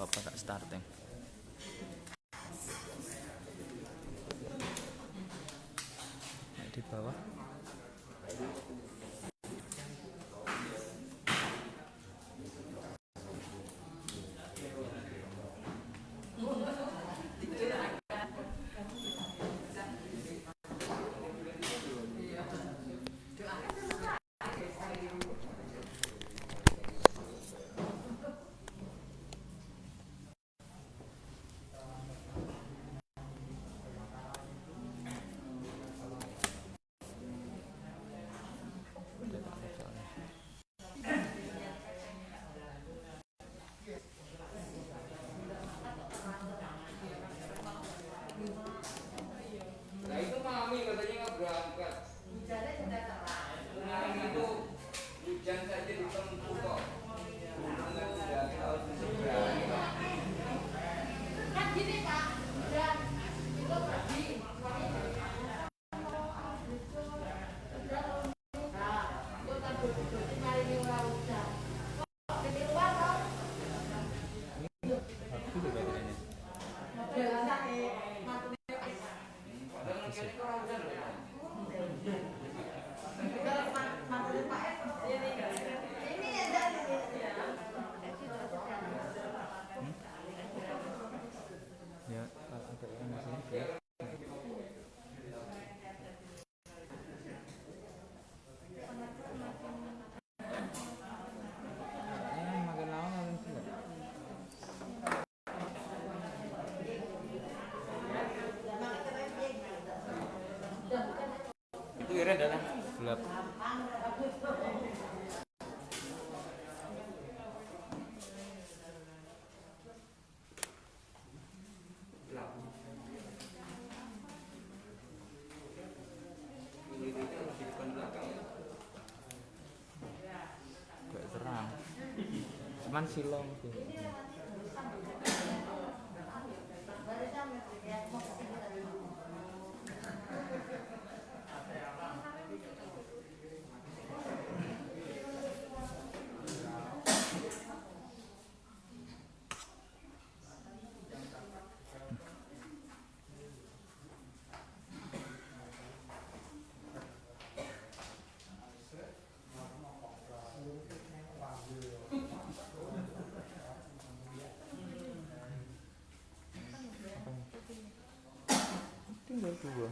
apa tak starting. Di bawah. Ya, ada yang sini ya. Makin lama makin gelap. Itu kira adalah gelap. Gak terang. Cuman silong sih. Tinggal dua.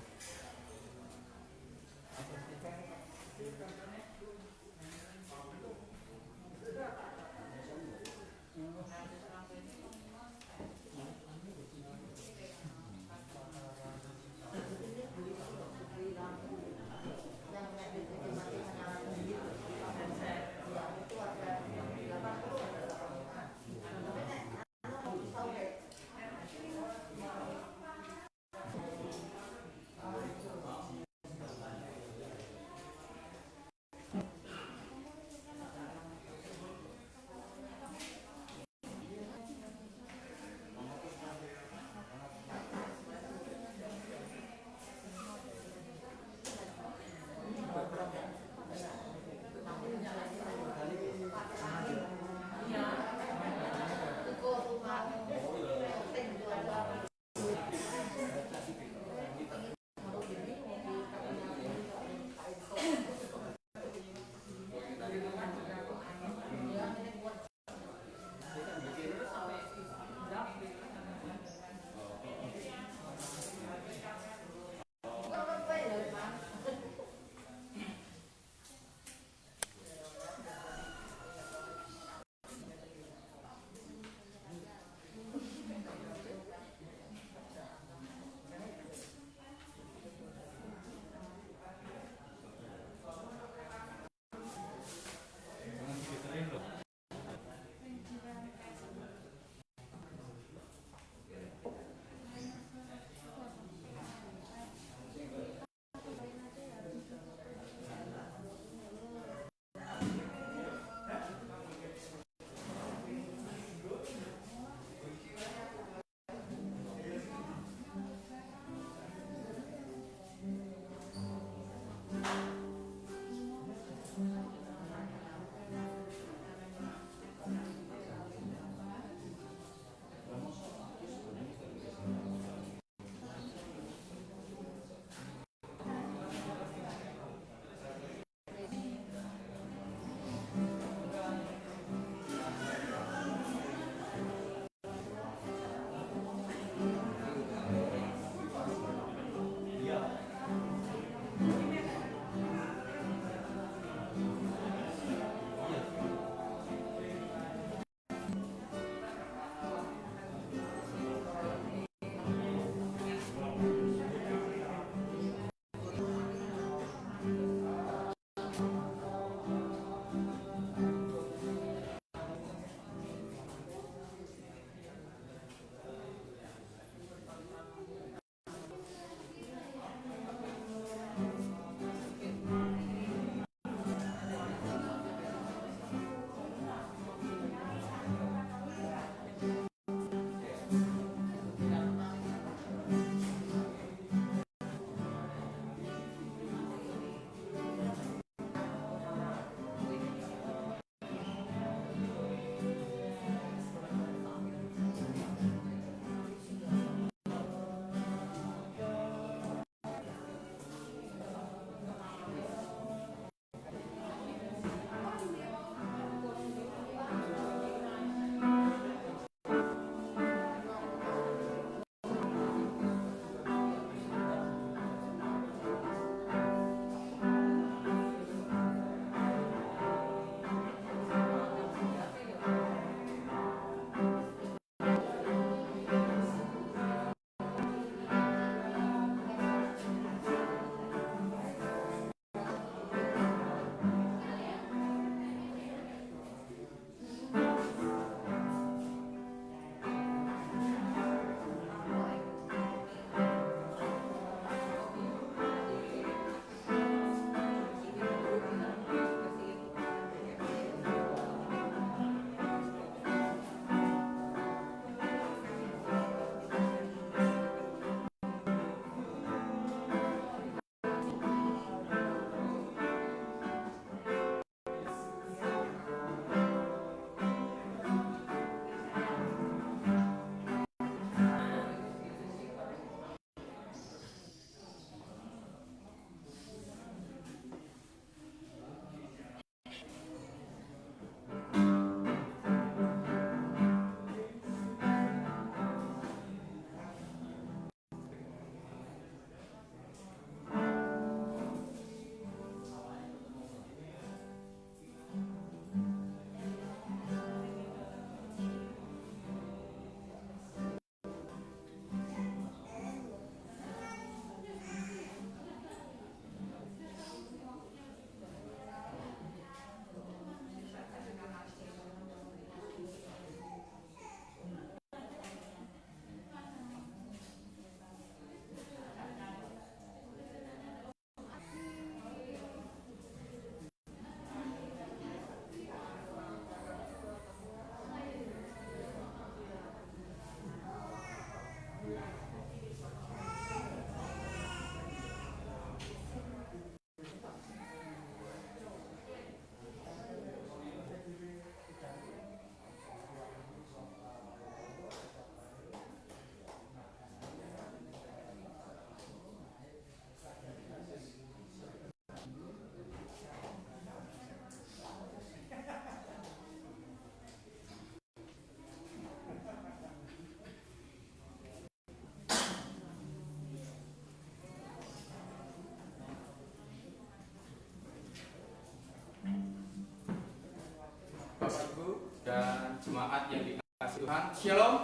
jemaat yang dikasihi Tuhan. Shalom.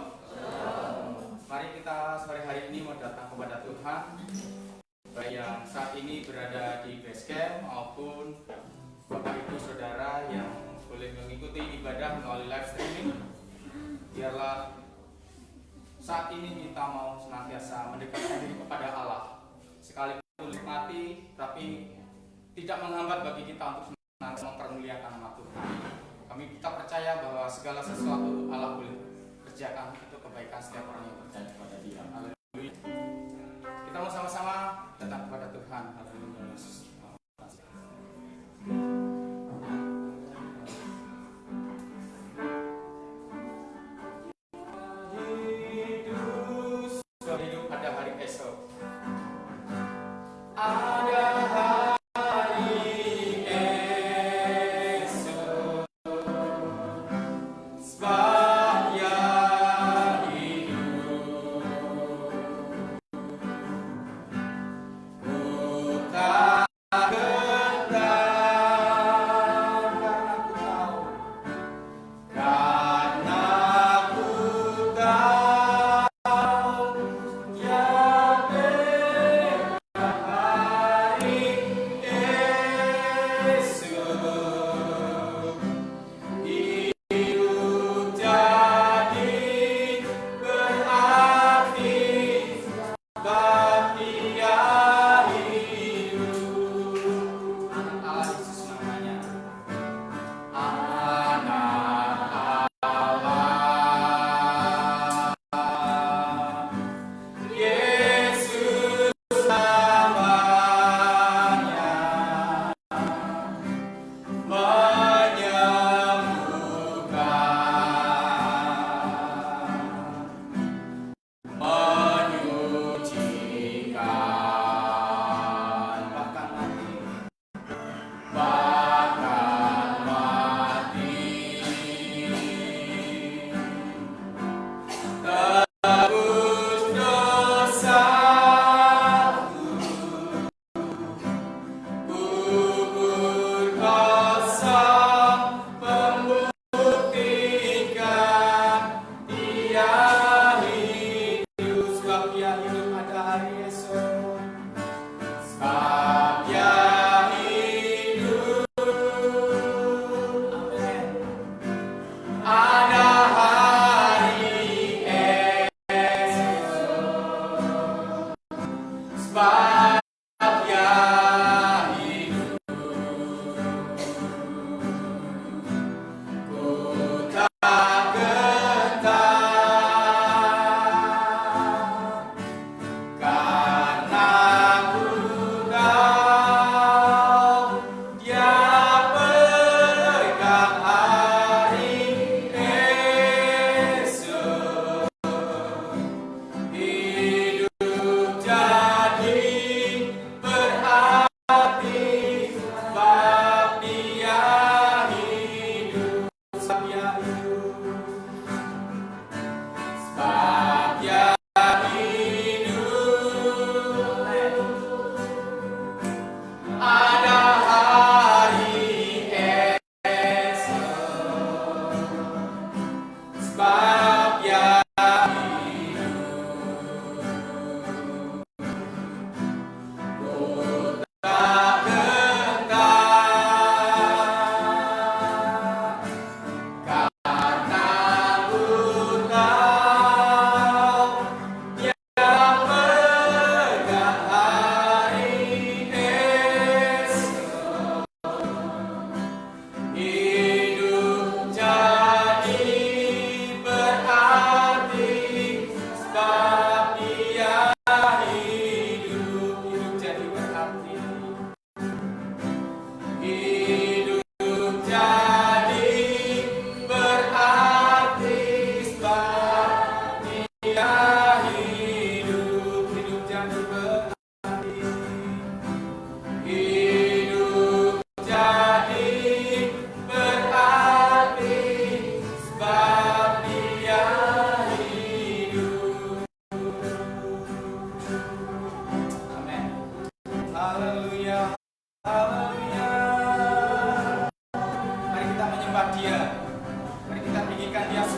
Mari kita sore hari ini mau datang kepada Tuhan, baik yang saat ini berada di base camp maupun Bapak Ibu Saudara yang boleh mengikuti ibadah melalui live streaming. Biarlah saat ini kita mau senantiasa mendekatkan diri kepada Allah, sekalipun menikmati, tapi tidak menghambat bagi kita untuk senantiasa mempermuliakan nama Tuhan. Kita percaya bahwa segala sesuatu Allah boleh kerjakan untuk kebaikan setiap orang yang percaya kepada Dia. Haleluya. Kita mau sama-sama datang kepada Tuhan. Haleluya. Hidup pada hari esok. Ada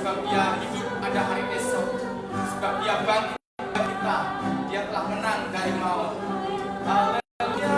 sebab Dia hidup ada hari esok, sebab Dia bangkit dari kita, Dia telah menang dari maut. Haleluya.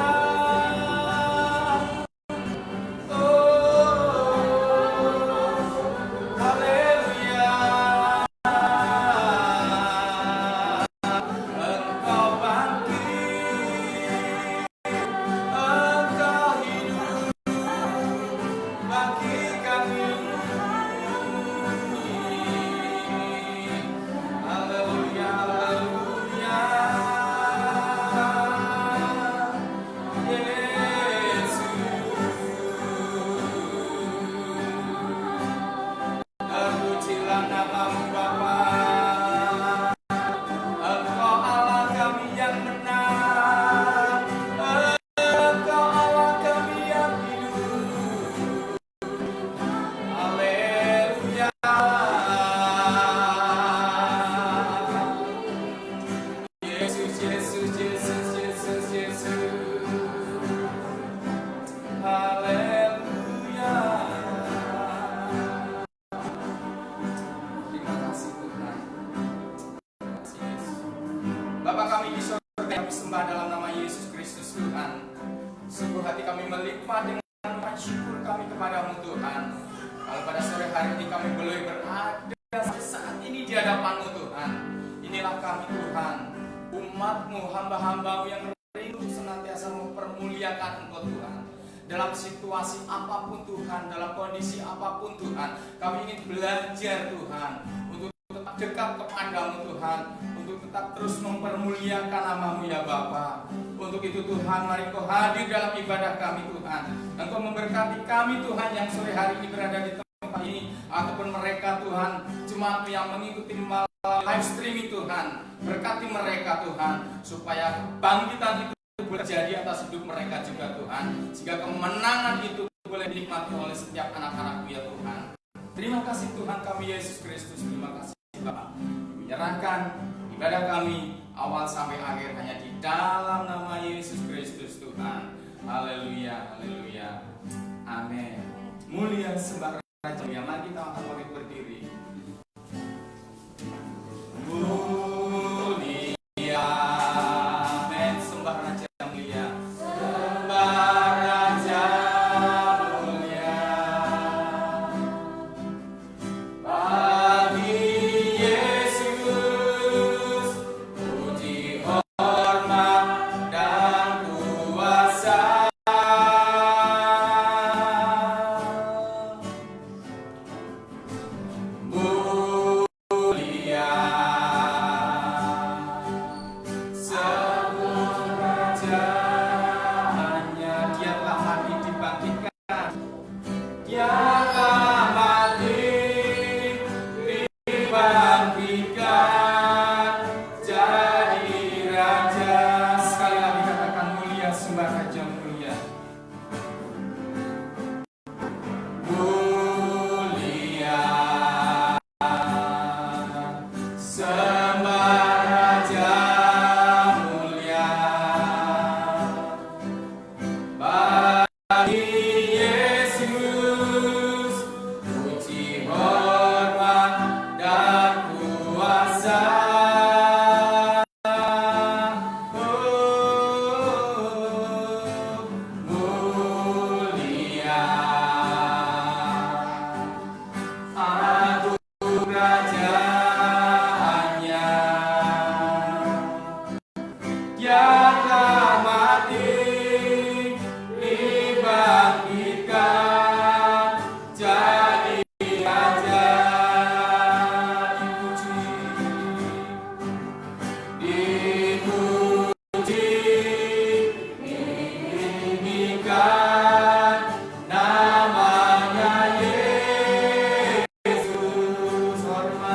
Bapa kami di surga, kami sembah dalam nama Yesus Kristus Tuhan. Sungguh hati kami melimpah dengan syukur kami kepadamu Tuhan. Kalau pada sore hari ini kami boleh berada sampai saat ini di hadapanmu Tuhan. Inilah kami Tuhan, umatmu, hamba-hambamu yang rindu senantiasa mempermuliakan Engkau Tuhan. Dalam situasi apapun Tuhan, dalam kondisi apapun Tuhan, kami ingin belajar Tuhan untuk tetap dekat kepadamu Tuhan, untuk tetap terus mempermuliakan namamu ya Bapa. Untuk itu Tuhan, mari Engkau hadir dalam ibadah kami Tuhan. Engkau memberkati kami Tuhan yang sore hari ini berada di tempat ini, ataupun mereka Tuhan, jemaat yang mengikuti live streaming Tuhan. Berkati mereka Tuhan, supaya kebangkitan itu boleh terjadi atas hidup mereka juga Tuhan, sehingga kemenangan itu boleh dinikmati oleh setiap anak-anakmu ya Tuhan. Terima kasih Tuhan kami Yesus Kristus. Terima kasih Bapak. Menyerahkan ibadah kami awal sampai akhir hanya di dalam nama Yesus Kristus Tuhan. Haleluya, haleluya, amin. Mulia sembah Raja Mulia. Mari kita akan bangkit berdiri. Mulia, amin. Sembah Raja Mulia. Sembah Raja Mulia. Bagi Yesus puji hormat dan kuasa. Mulia seluruh kerajaannya. Dia telah mati dibangkitkan. Dia telah mati dibangkitkan jadi raja. Sekali lagi katakan mulia sembah Raja Mulia. Mulia sembah Raja Mulia. Bagi Yesus puji hormat dan kuasa. Mulia agung kerajaannya. Dia telah mati dibangkitkan jadi raja. Dipuji, ditinggikan namanya Yesus. Hormat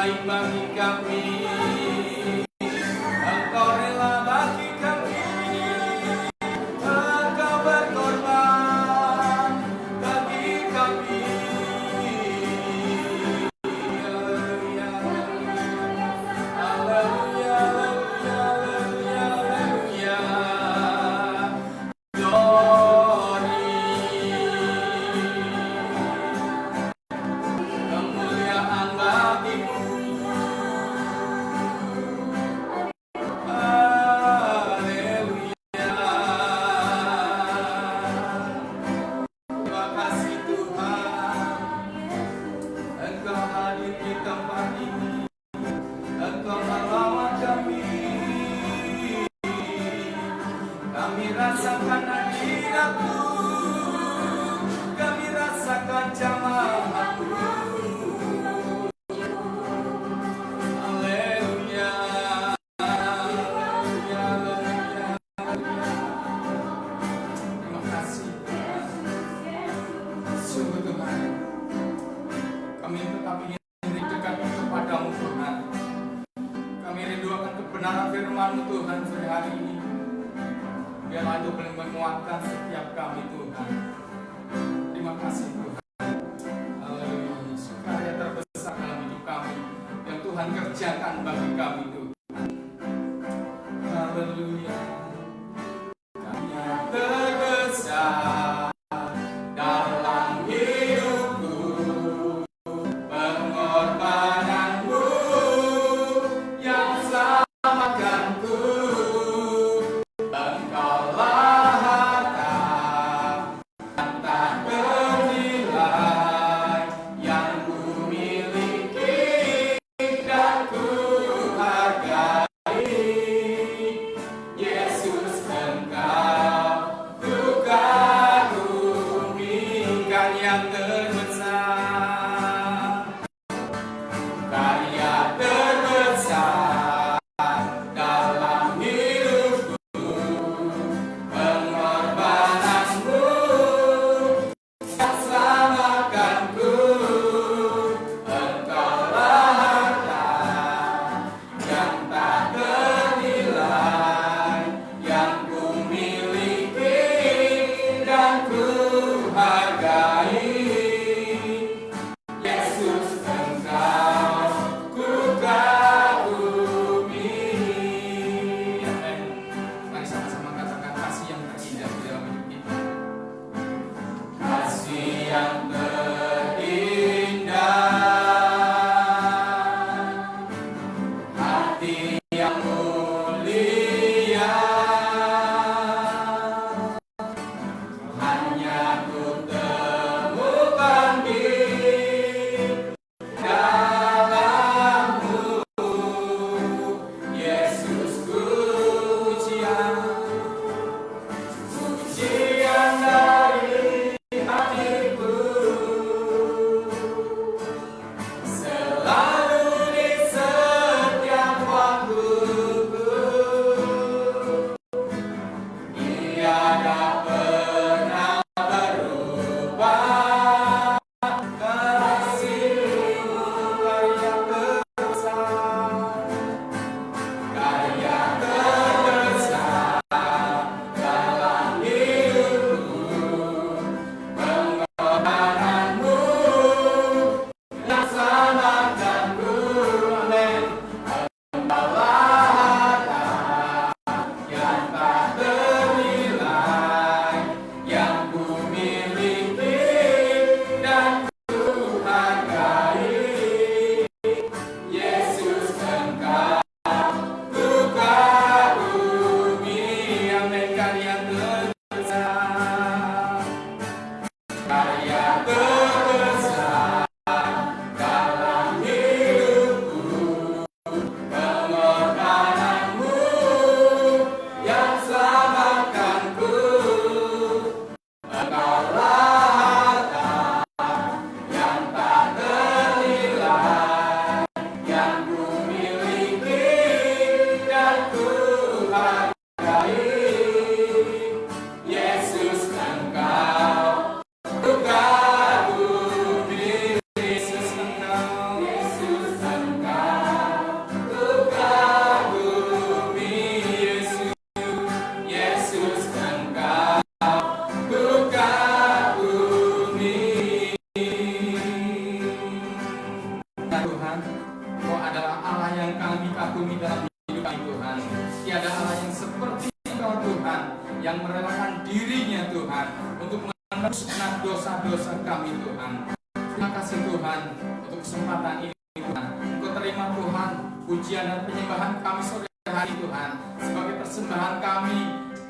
baik bagi kami. Engkau rela bagi kami. Engkau berkorban bagi kami. Haleluya, haleluya, haleluya, haleluya. Kemuliaan bagimu. Haleluya. Terima kasih Tuhan, Engkau hadir di tempat ini. Engkau merawat kami. Kami rasakan hadirat-Mu. Kami rasakan jamaah-Mu. Haleluya. Haleluya, haleluya, haleluya. Terima kasih Tuhan. Sungguh Tuhan, kami tetap ingin dekat kepadamu Tuhan. Kami rindu akan kebenaran firman-Mu Tuhan sore hari ini. Biarlah itu boleh menguatkan setiap kami Tuhan. Terima kasih Tuhan. Haleluya. Karya terbesar dalam hidup kami yang Tuhan kerjakan bagi kami Tuhan. Haleluya. Karya terbesar dalam hidupku, pengorbananmu yang selamatkanku. Engkaulah harta yang tak bernilai yang ku miliki dan ku hargai. Yesus Engkau ku kagumi. Karya terbesar, karya terbesar dalam hidupku, pengorbananmu yang selamatkanku. Engkaulah harta yang tak bernilai yang ku miliki dan ku hargai. Yesus Engkau ku kagumi. Amin. Mari sama-sama katakan kasih yang terindah di dalam hidup kita. Kasih yang terindah, hati yang mulia, hanya ku temukan di dalam-Mu. Yesus pujian, pujian dari hatiku, selalu di setiap waktuku. Tiada pernah berubah. Kasih-Mu karya terbesar, karya terbesar dalam hidupku, pengorbananmu yang selamatkanku. Amin. Engkaulah harta yang tak bernilai yang ku miliki dan ku hargai. Yesus Engkau ku kagumi. Amin. Karya terbesar, karya terbesar dalam hidupku, pengorbananmu yang selamatkanku. Engkaulah harta yang tak ternilai yang ku miliki dan ku hargai. Yesus Engkau ku kagumi. segenap dosa-dosa kami Tuhan. Terima kasih Tuhan untuk kesempatan ini Tuhan. Engkau terima Tuhan pujian dan penyembahan kami sore hari Tuhan, sebagai persembahan kami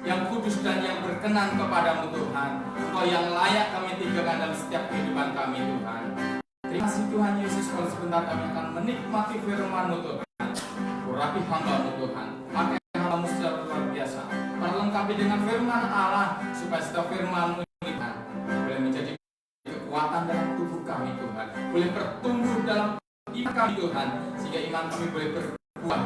yang kudus dan yang berkenan kepadamu Tuhan. Engkau yang layak kami tinggalkan dalam setiap kehidupan kami Tuhan. Terima kasih Tuhan Yesus. Kalau sebentar kami akan menikmati firman-Mu Tuhan. Urapi hamba-Mu Tuhan, pakai hamba-Mu secara luar biasa, perlengkapi dengan firman Allah, supaya setiap firman-Mu ini Tuhan boleh menjadi kekuatan dalam tubuh kami Tuhan, boleh bertumbuh dalam iman kami Tuhan, sehingga iman kami boleh berbuah,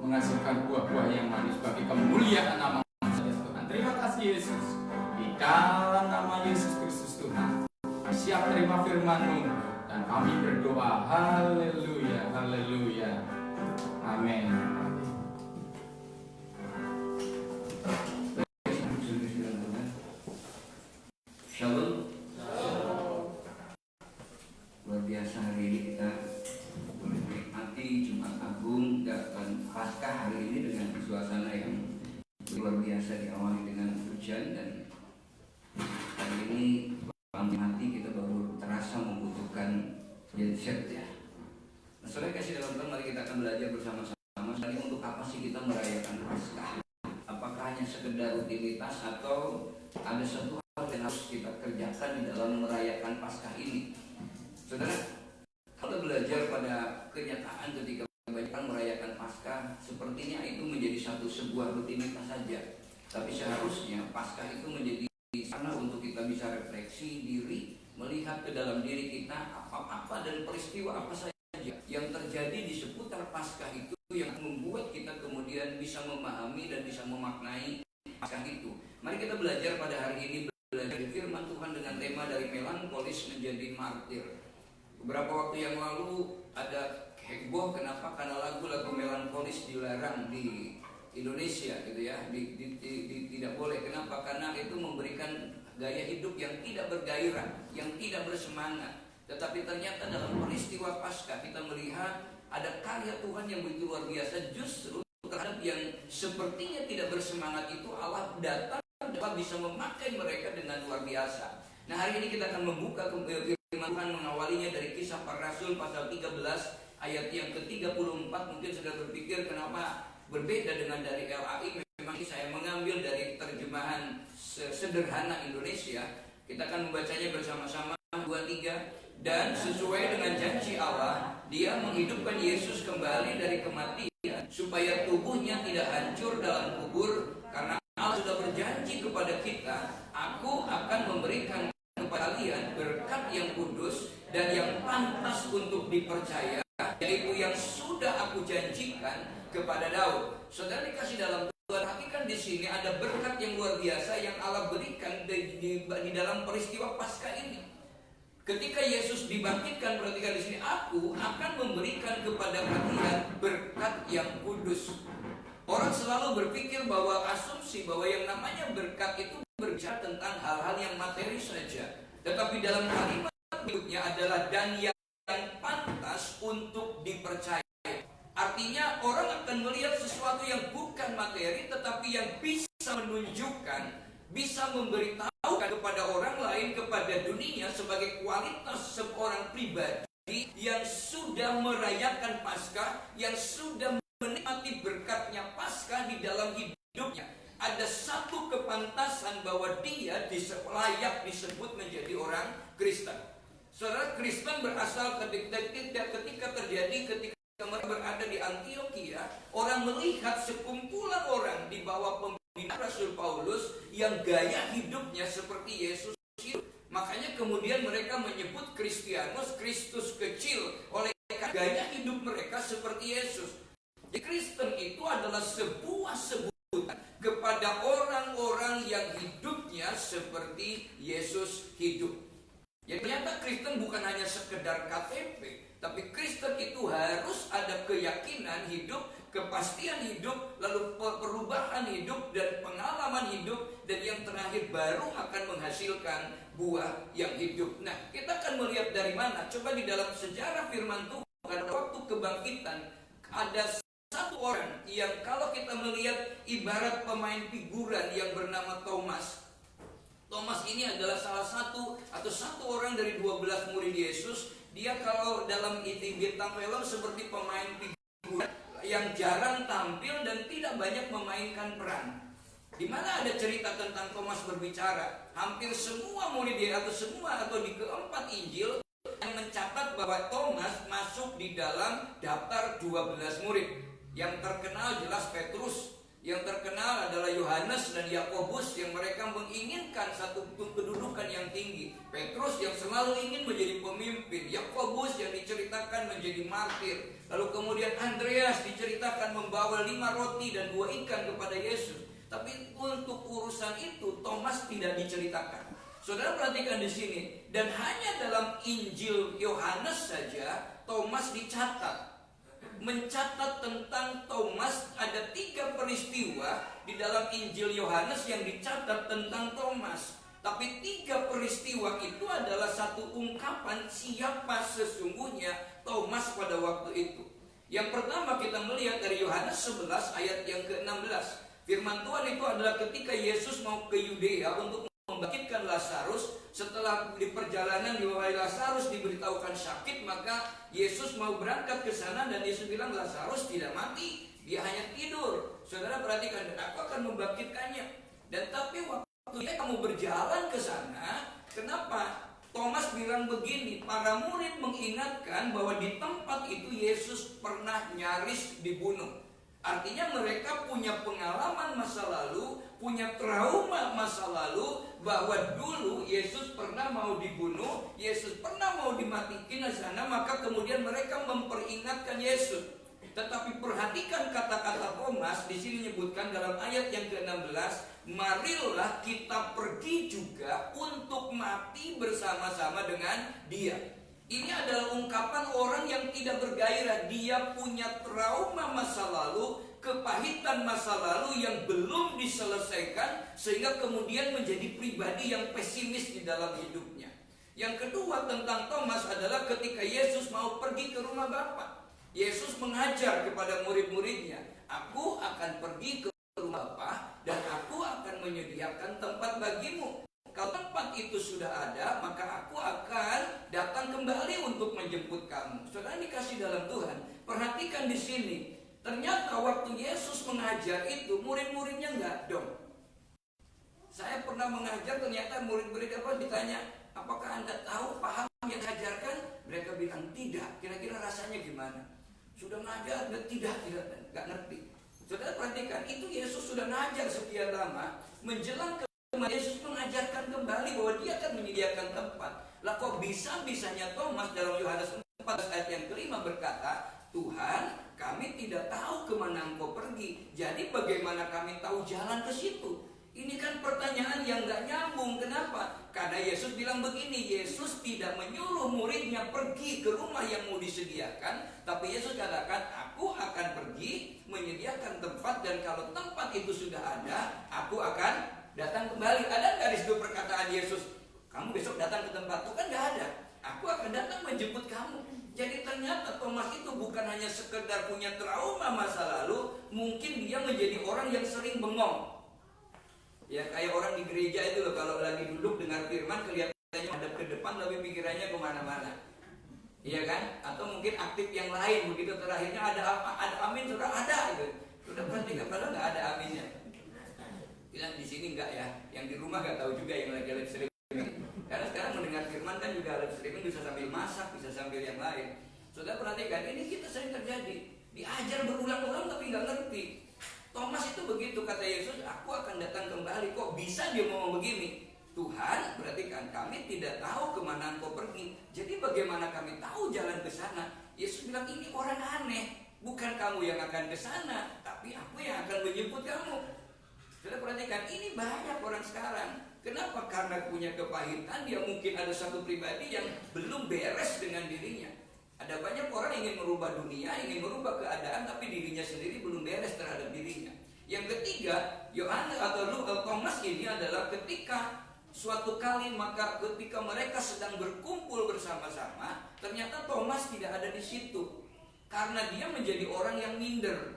menghasilkan buah-buah yang manis bagi kemuliaan nama Tuhan. Terima kasih Yesus. Di dalam nama Yesus Kristus Tuhan, siap terima firman-Mu, dan kami berdoa. Haleluya, haleluya. Amin. Shalom. Luar biasa hari ini kita menikmati Jumat Agung dan Paskah hari ini dengan suasana yang luar biasa, diawali dengan hujan, dan hari ini menikmati kita baru terasa membutuhkan genset ya. Nah, saudara kasih dalam Tuhan, mari kita akan belajar bersama-sama tadi untuk apa sih kita merayakan Paskah. Apakah hanya sekedar rutinitas atau ada satu hal yang harus kita kerjakan di dalam merayakan Paskah ini. Saudara, kalau belajar pada kenyataan ketika kebanyakan merayakan Paskah, sepertinya itu menjadi sebuah rutinitas saja. Tapi seharusnya Paskah itu menjadi sarana untuk kita bisa refleksi diri, melihat ke dalam diri kita apa dan peristiwa apa saja yang terjadi di seputar Paskah itu yang membuat kita kemudian bisa memahami dan bisa memaknai Paskah itu. Mari kita belajar pada hari ini, belajar firman Tuhan dengan tema dari melankolis menjadi martir. Beberapa waktu yang lalu ada heboh, kenapa? Karena lagu-lagu melankolis dilarang di Indonesia gitu ya, tidak boleh. Kenapa? Karena itu memberikan gaya hidup yang tidak bergairah, yang tidak bersemangat. Tetapi ternyata dalam peristiwa Paskah kita melihat ada karya Tuhan yang begitu luar biasa. Justru terhadap yang sepertinya tidak bersemangat itu Allah datang, Allah bisa memakai mereka dengan luar biasa. Nah, hari ini kita akan membuka firman Tuhan, mengawalinya dari Kisah Para Rasul pasal 13 ayat yang ke-34. Mungkin sudah berpikir kenapa berbeda dengan dari LAI. Memang saya mengambil dari terjemahan sederhana Indonesia. Kita akan membacanya bersama-sama. 2-3. Dan sesuai dengan janji Allah, Dia menghidupkan Yesus kembali dari kematian supaya tubuhnya tidak hancur dalam kubur. Karena Allah sudah berjanji kepada kita, Aku akan memberikan kepada kalian berkat yang kudus dan yang pantas untuk dipercaya, yaitu yang sudah Aku janjikan kepada Daud. Saudara dikasih dalam Tuhan, perhatikan di sini ada berkat yang luar biasa yang Allah berikan di dalam peristiwa Paskah ini. Ketika Yesus dibangkitkan, perhatikan di sini, Aku akan memberikan kepada kalian berkat yang kudus. Orang selalu berpikir bahwa asumsi bahwa yang namanya berkat itu berbicara tentang hal-hal yang materi saja. Tetapi dalam kalimat berikutnya adalah dan yang pantas untuk dipercaya. Artinya orang akan melihat sesuatu yang bukan materi, tetapi yang bisa menunjukkan, bisa memberitahukan kepada orang lain, kepada dunia sebagai kualitas seorang pribadi yang sudah merayakan Paskah, yang sudah menikmati berkatnya Paskah di dalam hidupnya. Ada satu kepantasan bahwa dia layak disebut menjadi orang Kristen. Saudara, Kristen berasal ketika mereka berada di Antioquia, orang melihat sekumpulan orang di bawah pembinaan Rasul Paulus yang gaya hidupnya seperti Yesus hidup. Makanya kemudian mereka menyebut Kristianus, Kristus kecil, oleh karena gaya hidup mereka seperti Yesus. Jadi Kristen itu adalah sebuah sebutan kepada orang-orang yang hidupnya seperti Yesus hidup. Jadi ternyata Kristen bukan hanya sekedar KTP, tapi Kristen itu harus ada keyakinan hidup, kepastian hidup, lalu perubahan hidup dan pengalaman hidup, dan yang terakhir baru akan menghasilkan buah yang hidup. Nah, kita akan melihat dari mana? Coba di dalam sejarah firman Tuhan, pada waktu kebangkitan ada satu orang yang kalau kita melihat ibarat pemain figuran yang bernama Thomas. Thomas ini adalah salah satu atau satu orang dari 12 murid Yesus. Dia kalau dalam bintang film seperti pemain figuran yang jarang tampil dan tidak banyak memainkan peran. Di mana ada cerita tentang Thomas berbicara, hampir semua murid dia atau di keempat Injil yang mencatat bahwa Thomas masuk di dalam daftar 12 murid. Yang terkenal jelas Petrus, yang terkenal adalah Yohanes dan Yakobus yang mereka menginginkan satu kedudukan yang tinggi. Petrus yang selalu ingin menjadi pemimpin, Yakobus yang diceritakan menjadi martir. Lalu kemudian Andreas diceritakan membawa 5 roti dan 2 ikan kepada Yesus. Tapi untuk urusan itu Thomas tidak diceritakan. Saudara perhatikan di sini, dan hanya dalam Injil Yohanes saja Thomas dicatat. Mencatat tentang Thomas ada 3 peristiwa di dalam Injil Yohanes yang dicatat tentang Thomas. Tapi 3 peristiwa itu adalah satu ungkapan siapa sesungguhnya Thomas pada waktu itu. Yang pertama kita melihat dari Yohanes 11 ayat yang ke-16. Firman Tuhan itu adalah ketika Yesus mau ke Yudea untuk membangkitkan Lazarus. Setelah di perjalanan diwawahi Lazarus diberitahukan sakit, maka Yesus mau berangkat ke sana dan Yesus bilang Lazarus tidak mati, dia hanya tidur. Saudara perhatikan, dan aku akan membangkitkannya. Dan tapi waktu dia kamu berjalan ke sana, kenapa? Thomas bilang begini, para murid mengingatkan bahwa di tempat itu Yesus pernah nyaris dibunuh. Artinya mereka punya pengalaman masa lalu, punya trauma masa lalu, bahwa dulu Yesus pernah mau dibunuh, Yesus pernah mau dimatikan di sana, maka kemudian mereka memperingatkan Yesus. Tetapi perhatikan kata-kata Thomas di sini menyebutkan dalam ayat yang ke-16, marilah kita pergi juga untuk mati bersama-sama dengan Dia. Ini adalah ungkapan orang yang tidak bergairah. Dia punya trauma masa lalu, kepahitan masa lalu yang belum diselesaikan, sehingga kemudian menjadi pribadi yang pesimis di dalam hidupnya. Yang kedua tentang Thomas adalah ketika Yesus mau pergi ke rumah Bapa. Yesus mengajar kepada murid-muridnya, aku akan pergi ke rumah Bapa dan aku akan menyediakan tempat bagimu. Kalau tempat itu sudah ada, maka aku akan datang kembali untuk menjemput kamu. Saudara dikasih dalam Tuhan, perhatikan di sini. Ternyata waktu Yesus mengajar itu, murid-muridnya nggak dong. Saya pernah mengajar, ternyata murid-murid ditanya, apakah Anda tahu, paham yang diajarkan? Mereka bilang tidak. Kira-kira rasanya gimana? Sudah mengajar, tidak, nggak ngerti. Saudara perhatikan, itu Yesus sudah mengajar sekian lama, menjelang Yesus mengajarkan kembali bahwa dia akan menyediakan tempat. Lah kok bisa-bisanya Thomas dalam Yohanes 4 ayat yang ke-5 berkata, Tuhan, kami tidak tahu kemana Engkau pergi. Jadi bagaimana kami tahu jalan ke situ? Ini kan pertanyaan yang gak nyambung. Kenapa? Karena Yesus bilang begini, Yesus tidak menyuruh muridnya pergi ke rumah yang mau disediakan, tapi Yesus katakan, aku akan pergi menyediakan tempat, dan kalau tempat itu sudah ada, aku akan datang kembali. Ada nggak di situ perkataan Yesus, kamu besok datang ke tempat itu? Kan nggak ada. Aku akan datang menjemput kamu. Jadi ternyata Thomas itu bukan hanya sekedar punya trauma masa lalu, mungkin dia menjadi orang yang sering bengong. Ya kayak orang di gereja itu loh, kalau lagi duduk dengar firman kelihatannya hadap ke depan tapi pikirannya kemana-mana. Iya kan? Atau mungkin aktif yang lain, begitu terakhirnya ada amin, sudah ada gitu. Sudah berarti nggak, padahal nggak ada aminnya. Bilang di sini enggak ya, yang di rumah nggak tahu juga yang lagi live streaming. Karena sekarang mendengar firman kan juga live streaming, bisa sambil masak, bisa sambil yang lain. Saudara perhatikan, ini kita sering terjadi. Diajar berulang-ulang tapi nggak ngerti. Thomas itu begitu, kata Yesus, aku akan datang kembali. Kok bisa dia ngomong begini? Tuhan, perhatikan, kami tidak tahu kemana Engkau pergi. Jadi bagaimana kami tahu jalan ke sana? Yesus bilang, ini orang aneh. Bukan kamu yang akan ke sana, tapi aku yang akan menjemput kamu. Sudah perhatikan, ini banyak orang sekarang. Kenapa? Karena punya kepahitan, dia mungkin ada satu pribadi yang belum beres dengan dirinya. Ada banyak orang ingin merubah dunia, ingin merubah keadaan, tapi dirinya sendiri belum beres terhadap dirinya. Yang ketiga, Yohanes atau Thomas ini adalah ketika suatu kali, maka ketika mereka sedang berkumpul bersama-sama, ternyata Thomas tidak ada di situ. Karena dia menjadi orang yang minder.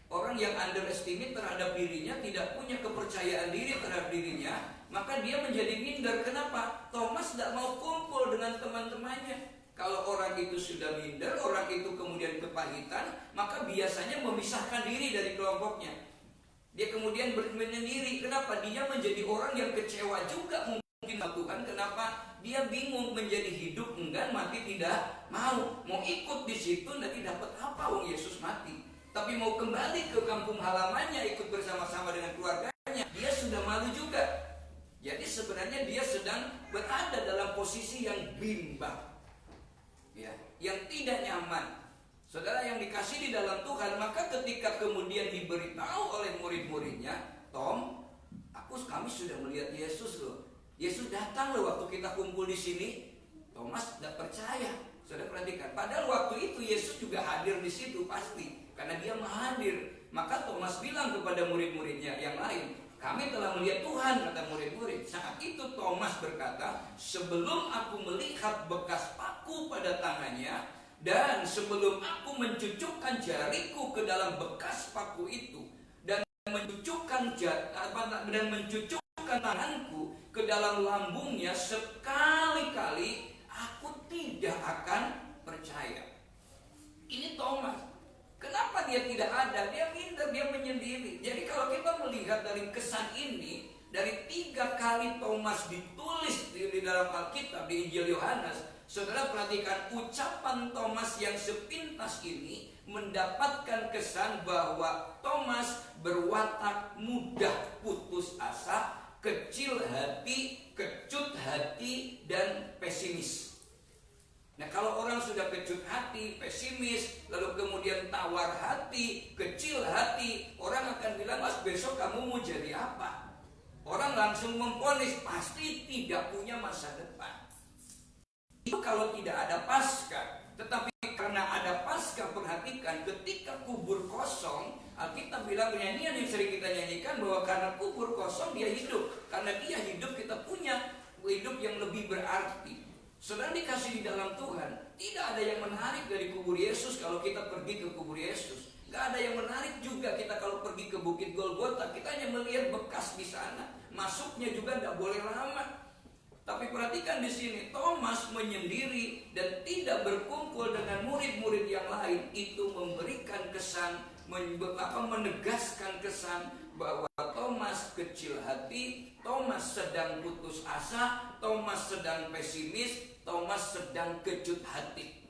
Orang yang underestimate terhadap dirinya, tidak punya kepercayaan diri terhadap dirinya, maka dia menjadi minder. Kenapa? Thomas tidak mau kumpul dengan teman-temannya. Kalau orang itu sudah minder, orang itu kemudian kepahitan, maka biasanya memisahkan diri dari kelompoknya. Dia kemudian menyendiri. Kenapa? Dia menjadi orang yang kecewa juga mungkin Tuhan. Kenapa? Dia bingung, menjadi hidup enggan, mati tidak mau. Mau ikut di situ nanti dapat apa? Wong Yesus mati. Tapi mau kembali ke kampung halamannya, ikut bersama-sama dengan keluarganya, dia sudah malu juga. Jadi sebenarnya dia sedang berada dalam posisi yang bimbang, ya, yang tidak nyaman. Saudara yang dikasih di dalam Tuhan, maka ketika kemudian diberitahu oleh murid-muridnya, Tom, kami sudah melihat Yesus loh. Yesus datang loh waktu kita kumpul di sini. Thomas tidak percaya. Saudara perhatikan, padahal waktu itu Yesus juga hadir di situ pasti, karena dia hadir. Maka Thomas bilang kepada murid-muridnya yang lain, kami telah melihat Tuhan, kata murid-murid. Saat itu Thomas berkata, sebelum aku melihat bekas paku pada tangannya, dan sebelum aku mencucukkan jariku ke dalam bekas paku itu, dan mencucukkan tanganku ke dalam lambungnya, sekali-kali aku tidak akan percaya. Ini Thomas. Kenapa dia tidak ada? Dia minder, dia menyendiri. Jadi kalau kita melihat dari kesan ini, dari 3 kali Thomas ditulis di dalam Alkitab, di Injil Yohanes, saudara perhatikan ucapan Thomas yang sepintas ini mendapatkan kesan bahwa Thomas berwatak mudah putus asa, kecil hati, kecut hati, dan pesimis. Nah, kalau orang sudah kecut hati, pesimis, lalu kemudian tawar hati, kecil hati, orang akan bilang, Mas, besok kamu mau jadi apa? Orang langsung memvonis, pasti tidak punya masa depan. Itu kalau tidak ada Paskah. Tetapi karena ada Paskah, perhatikan, ketika kubur kosong, Alkitab bilang nyanyian yang sering kita nyanyikan bahwa karena kubur kosong dia hidup. Karena dia hidup, kita punya hidup yang lebih berarti. Saudara dikasih di dalam Tuhan, tidak ada yang menarik dari kubur Yesus kalau kita pergi ke kubur Yesus. Gak ada yang menarik juga kita kalau pergi ke Bukit Golgota. Kita hanya melihat bekas di sana. Masuknya juga tidak boleh lama. Tapi perhatikan di sini, Thomas menyendiri dan tidak berkumpul dengan murid-murid yang lain. Itu memberikan kesan, menegaskan kesan bahwa Thomas kecil hati, Thomas sedang putus asa, Thomas sedang pesimis, Thomas sedang kecut hati.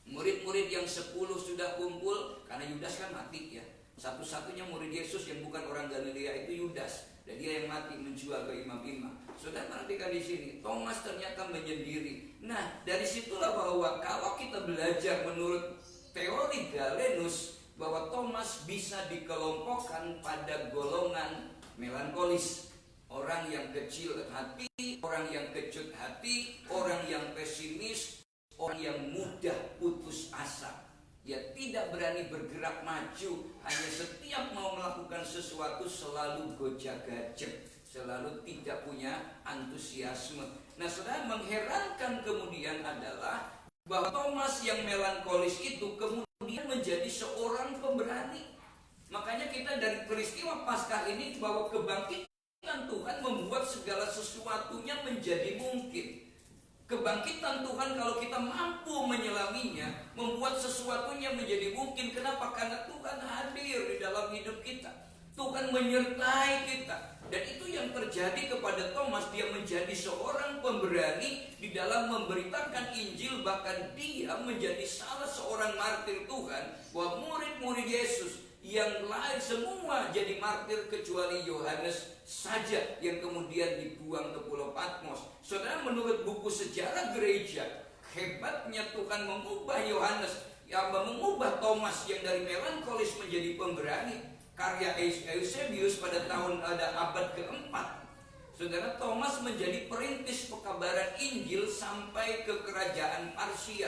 Murid-murid yang 10 sudah kumpul, karena Yudas kan mati ya. Satu-satunya murid Yesus yang bukan orang Galilea itu Yudas, dan dia yang mati menjual ke imam-imam. Saudara perhatikan di sini, Thomas ternyata menyendiri. Nah, dari situlah bahwa kalau kita belajar menurut teori Galenus, bahwa Thomas bisa dikelompokkan pada golongan melankolis. Orang yang kecil hati, orang yang kecut hati, orang yang pesimis, orang yang mudah putus asa. Dia tidak berani bergerak maju, hanya setiap mau melakukan sesuatu selalu gojak-gajek, selalu tidak punya antusiasme. Nah, saudara, mengherankan kemudian adalah bahwa Thomas yang melankolis itu kemudian menjadi seorang pemberani. Makanya kita dari peristiwa Paskah ini bahwa kebangkitan Tuhan membuat segala sesuatunya menjadi mungkin. Kebangkitan Tuhan kalau kita mampu menyelaminya, membuat sesuatunya menjadi mungkin. Kenapa? Karena Tuhan hadir di dalam hidup kita. Tuhan menyertai kita. Dan itu yang terjadi kepada Thomas. Dia menjadi seorang pemberani di dalam memberitakan Injil. Bahkan dia menjadi salah seorang martir Tuhan. Bahwa murid-murid Yesus yang lain semua jadi martir kecuali Yohanes saja yang kemudian dibuang ke Pulau Patmos. Saudara, menurut buku sejarah gereja, hebatnya Tuhan mengubah Yohanes, yang mengubah Thomas yang dari melankolis menjadi pemberani. Karya Eusebius pada tahun abad keempat. Saudara, Thomas menjadi perintis pekabaran Injil sampai ke kerajaan Parsia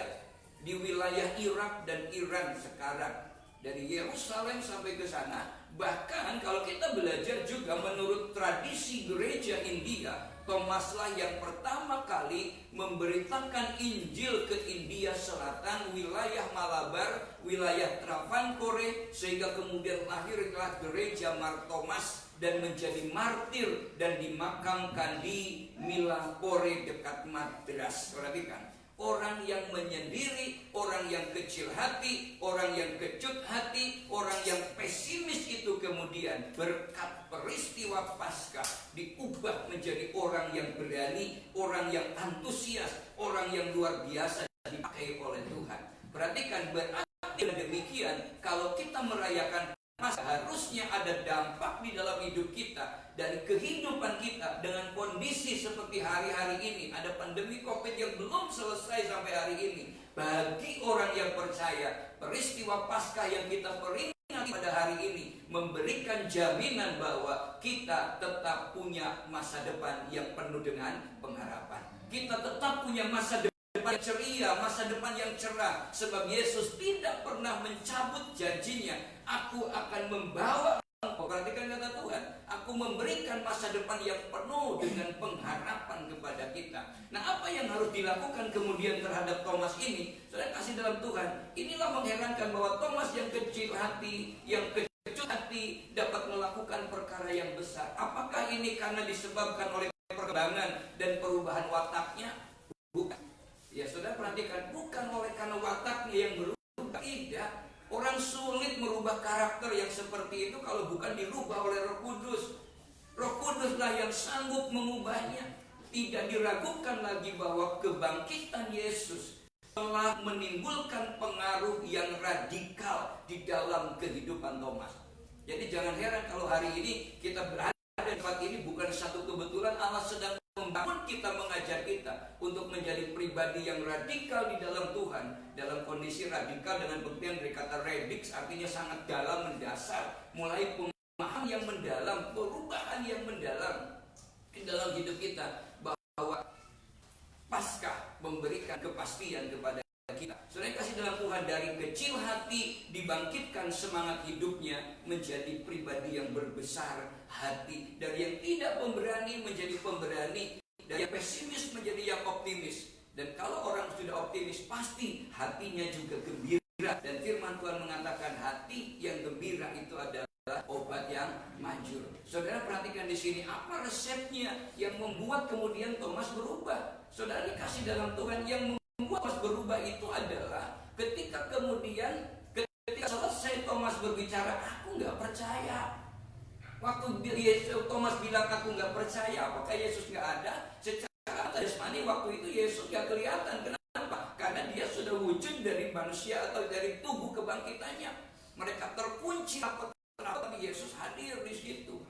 di wilayah Irak dan Iran sekarang. Dari Yerusalem sampai ke sana. Bahkan kalau kita belajar juga menurut tradisi gereja India, Thomaslah yang pertama kali memberitakan Injil ke India Selatan, wilayah Malabar, wilayah Travancore, sehingga kemudian lahirlah gereja Mar Thomas dan menjadi martir dan dimakamkan di Milapore dekat Madras. Perhatikan, orang yang menyendiri, orang yang kecil hati, orang yang kecut hati, orang yang pesimis itu kemudian berkat peristiwa Paskah diubah menjadi orang yang berani, orang yang antusias, orang yang luar biasa dipakai oleh Tuhan. Perhatikan, berarti demikian kalau kita merayakan Paskah harusnya ada dampak di dalam hidup kita dan kehidupan kita dengan kondisi seperti hari-hari ini. Ada pandemi COVID yang belum selesai sampai hari ini. Bagi orang yang percaya, peristiwa Paskah yang kita peringati pada hari ini memberikan jaminan bahwa kita tetap punya masa depan yang penuh dengan pengharapan. Kita tetap punya masa depan yang ceria, masa depan yang cerah. Sebab Yesus tidak pernah mencabut janjinya. Aku akan membawa engkau, perhatikan kata Tuhan, aku memberikan masa depan yang penuh dengan pengharapan kepada kita. Nah, apa yang harus dilakukan kemudian terhadap Thomas ini? Saudara kasih dalam Tuhan, inilah mengherankan bahwa Thomas yang kecil hati, yang kecut hati dapat melakukan perkara yang besar. Apakah ini karena disebabkan oleh perkembangan dan perubahan wataknya? Bukan. Ya, saudara perhatikan, bukan oleh karena wataknya yang berubah, tidak. Orang sulit merubah karakter yang seperti itu kalau bukan dirubah oleh Roh Kudus. Roh Kuduslah yang sanggup mengubahnya. Tidak diragukan lagi bahwa kebangkitan Yesus telah menimbulkan pengaruh yang radikal di dalam kehidupan Thomas. Jadi jangan heran kalau hari ini kita berada di tempat ini bukan satu kebetulan. Allah sedang membangun kita, mengajar kita untuk menjadi pribadi yang radikal di dalam Tuhan. Dalam kondisi radikal dengan pengertian dari kata radix, artinya sangat dalam, mendasar. Mulai pemahaman yang mendalam, perubahan yang mendalam di dalam hidup kita, bahwa Paskah memberikan kepastian kepada kita. Saudara kasih dalam Tuhan, dari kecil hati dibangkitkan semangat hidupnya menjadi pribadi yang berbesar hati. Dari yang tidak pemberani menjadi pemberani, dari yang pesimis menjadi yang optimis. Dan kalau orang sudah optimis, pasti hatinya juga gembira. Dan firman Tuhan mengatakan hati yang gembira itu adalah obat yang manjur. Saudara perhatikan di sini, apa resepnya yang membuat kemudian Thomas berubah? Saudara dikasih dalam Tuhan, yang membuat berubah itu adalah ketika selesai Thomas berbicara, aku nggak percaya. Waktu Thomas bilang aku nggak percaya, apakah Yesus nggak ada? Secara jasmani waktu itu Yesus nggak kelihatan. Kenapa? Karena dia sudah wujud dari manusia atau dari tubuh kebangkitannya. Mereka terkunci tapi Yesus hadir di situ.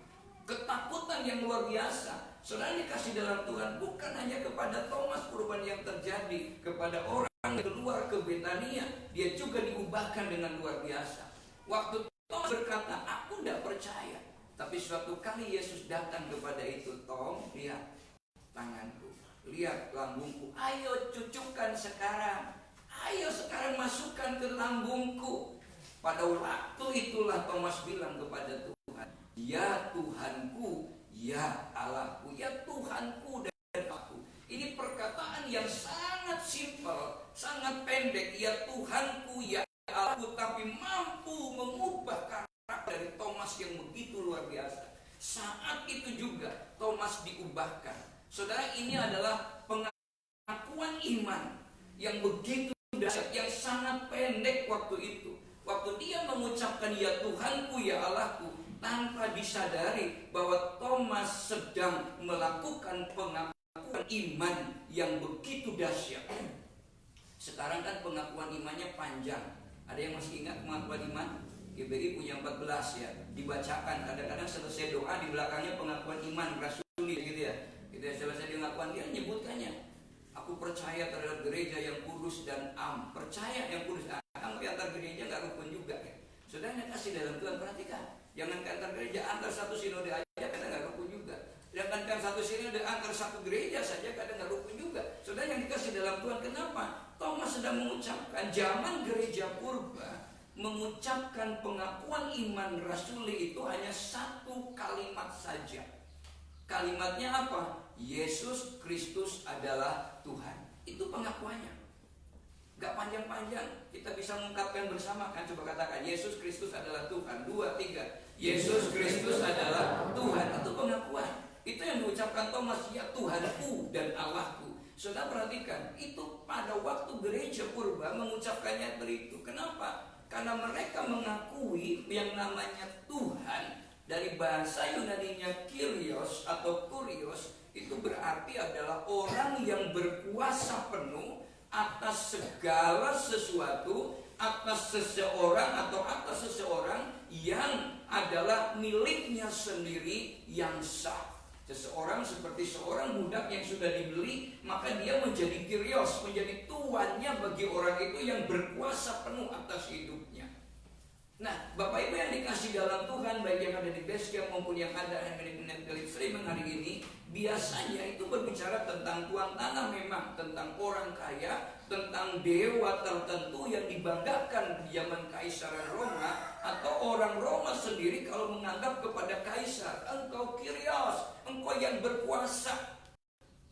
Ketakutan yang luar biasa. Saudara dikasih dalam Tuhan, bukan hanya kepada Thomas perubahan yang terjadi, kepada orang yang keluar ke Betania, dia juga diubahkan dengan luar biasa. Waktu Thomas berkata, aku tidak percaya. Tapi suatu kali Yesus datang kepada itu, Tom, lihat tanganku, lihat lambungku, ayo cucukkan sekarang, ayo sekarang masukkan ke lambungku. Pada waktu itulah Thomas bilang kepada Tuhan, ya Tuhanku, ya Allahku, ya Tuhanku dan aku. Ini perkataan yang sangat simpel, sangat pendek, ya Tuhanku, ya Allahku, tapi mampu mengubah karakter dari Thomas yang begitu luar biasa. Saat itu juga Thomas diubahkan. Saudara, ini adalah pengakuan iman yang begitu dahsyat, yang sangat pendek waktu itu. Waktu dia mengucapkan ya Tuhanku, ya Allahku, tanpa disadari bahwa Thomas sedang melakukan pengakuan iman yang begitu dahsyat. Sekarang kan pengakuan imannya panjang. Ada yang masih ingat pengakuan iman? GBI punya 14 ya, dibacakan. Kadang-kadang selesai doa di belakangnya pengakuan iman rasuli gitu ya. Gitu ya, selesai pengakuan dia menyebutkannya. Aku percaya terhadap gereja yang kudus dan am. Percaya yang kudus dan am, tapi antar gereja nggak rukun juga ya. Saudara yang kasih dalam Tuhan, perhatikan. Jangan antar gereja, antar satu sinode aja kadang nggak rukun juga. Jangan satu sinode antar satu gereja saja kadang nggak rukun juga. Saudara yang dikasih dalam Tuhan, kenapa? Thomas sedang mengucapkan zaman gereja purba, mengucapkan pengakuan iman rasuli itu hanya satu kalimat saja. Kalimatnya apa? Yesus Kristus adalah Tuhan. Itu pengakuannya. Gak panjang-panjang, kita bisa mengungkapkan bersama kan. Coba katakan, Yesus Kristus adalah Tuhan. 2, 3. Yesus Kristus adalah Tuhan. Itu pengakuan. Itu yang diucapkan Thomas, ya Tuhanku dan Allahku. Saudara perhatikan, itu pada waktu gereja purba mengucapkannya begitu. Kenapa? Karena mereka mengakui yang namanya Tuhan. Dari bahasa Yunaninya Kyrios atau Kurios, itu berarti adalah orang yang berkuasa penuh atas segala sesuatu, atas seseorang atau atas seseorang yang adalah miliknya sendiri yang sah. Seseorang seperti seorang budak yang sudah dibeli, maka dia menjadi Kyrios, menjadi tuannya bagi orang itu yang berkuasa penuh atas hidupnya. Nah, Bapak Ibu yang dikasih dalam Tuhan, baik yang ada di Basecamp maupun yang ada di Philip Freeman hari ini, biasanya itu berbicara tentang tuan tanah, memang tentang orang kaya, tentang dewa tertentu yang dibanggakan di zaman Kaisaran Roma, atau orang Roma sendiri kalau menganggap kepada kaisar, engkau Kyrios, engkau yang berkuasa,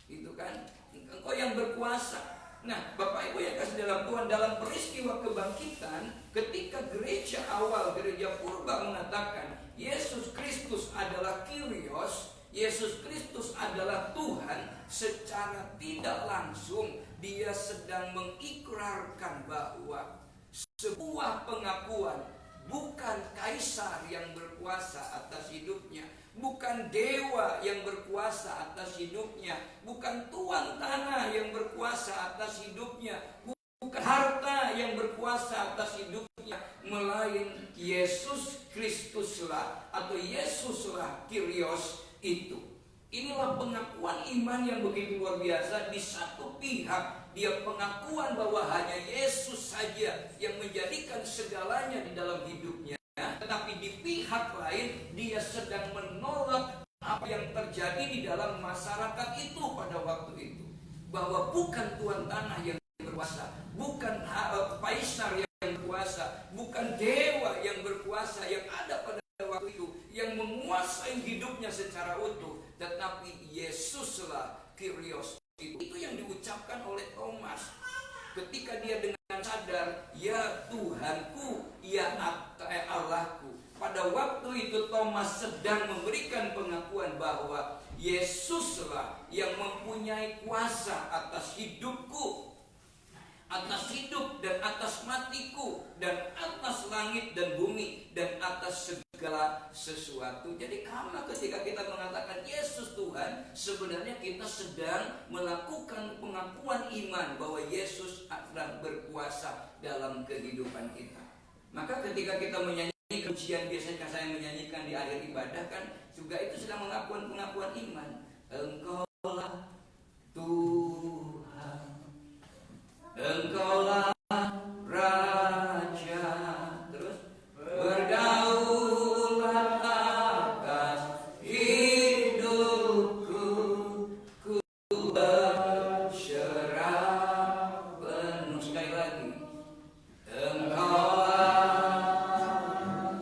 itu kan, engkau yang berkuasa. Nah, Bapak Ibu yang kasih dalam Tuhan, dalam peristiwa kebangkitan, ketika gereja awal, gereja purba mengatakan Yesus Kristus adalah Kyrios, Yesus Kristus adalah Tuhan, secara tidak langsung dia sedang mengikrarkan bahwa sebuah pengakuan, bukan kaisar yang berkuasa atas hidupnya, bukan dewa yang berkuasa atas hidupnya, bukan tuan tanah yang berkuasa atas hidupnya, bukan harta yang berkuasa atas hidupnya, melainkan Yesus Kristuslah atau Yesuslah Kyrios itu. Inilah pengakuan iman yang begitu luar biasa. Di satu pihak dia pengakuan bahwa hanya Yesus saja yang menjadikan segalanya di dalam hidupnya, tetapi di pihak lain dia sedang menolak apa yang terjadi di dalam masyarakat itu pada waktu itu, bahwa bukan tuan tanah yang berkuasa, bukan kaisar yang berkuasa, bukan dewa yang berkuasa yang ada pada waktu itu yang menguasai hidupnya secara utuh, tetapi Yesuslah Kyrios. Itu yang diucapkan oleh Thomas ketika dia dengan sadar, ya Tuhanku, ya Allahku. Pada waktu itu Thomas sedang memberikan pengakuan bahwa Yesuslah yang mempunyai kuasa atas hidupku, atas hidup dan atas matiku, dan atas langit dan bumi, dan atas segala sesuatu. Jadi karena ketika kita mengatakan Yesus Tuhan, sebenarnya kita sedang melakukan pengakuan iman bahwa Yesus akan berkuasa dalam kehidupan kita. Maka ketika kita menyanyi pujian, biasanya saya menyanyikan di akhir ibadah kan, juga itu sedang mengakuan pengakuan iman. Engkaulah Tuhan, Engkaulah Raja, terus berdaulat atas hidupku, ku berserah penuh. Sekali lagi, Engkaulah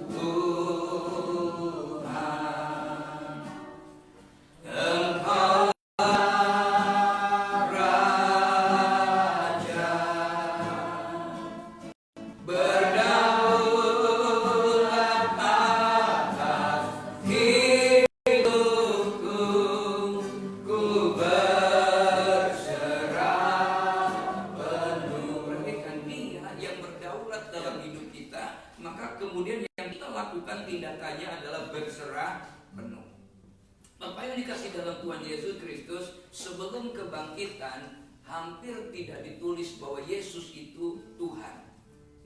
Tuhan, Engkau tindakannya adalah berserah penuh. Bapak yang dikasih dalam Tuhan Yesus Kristus, sebelum kebangkitan hampir tidak ditulis bahwa Yesus itu Tuhan.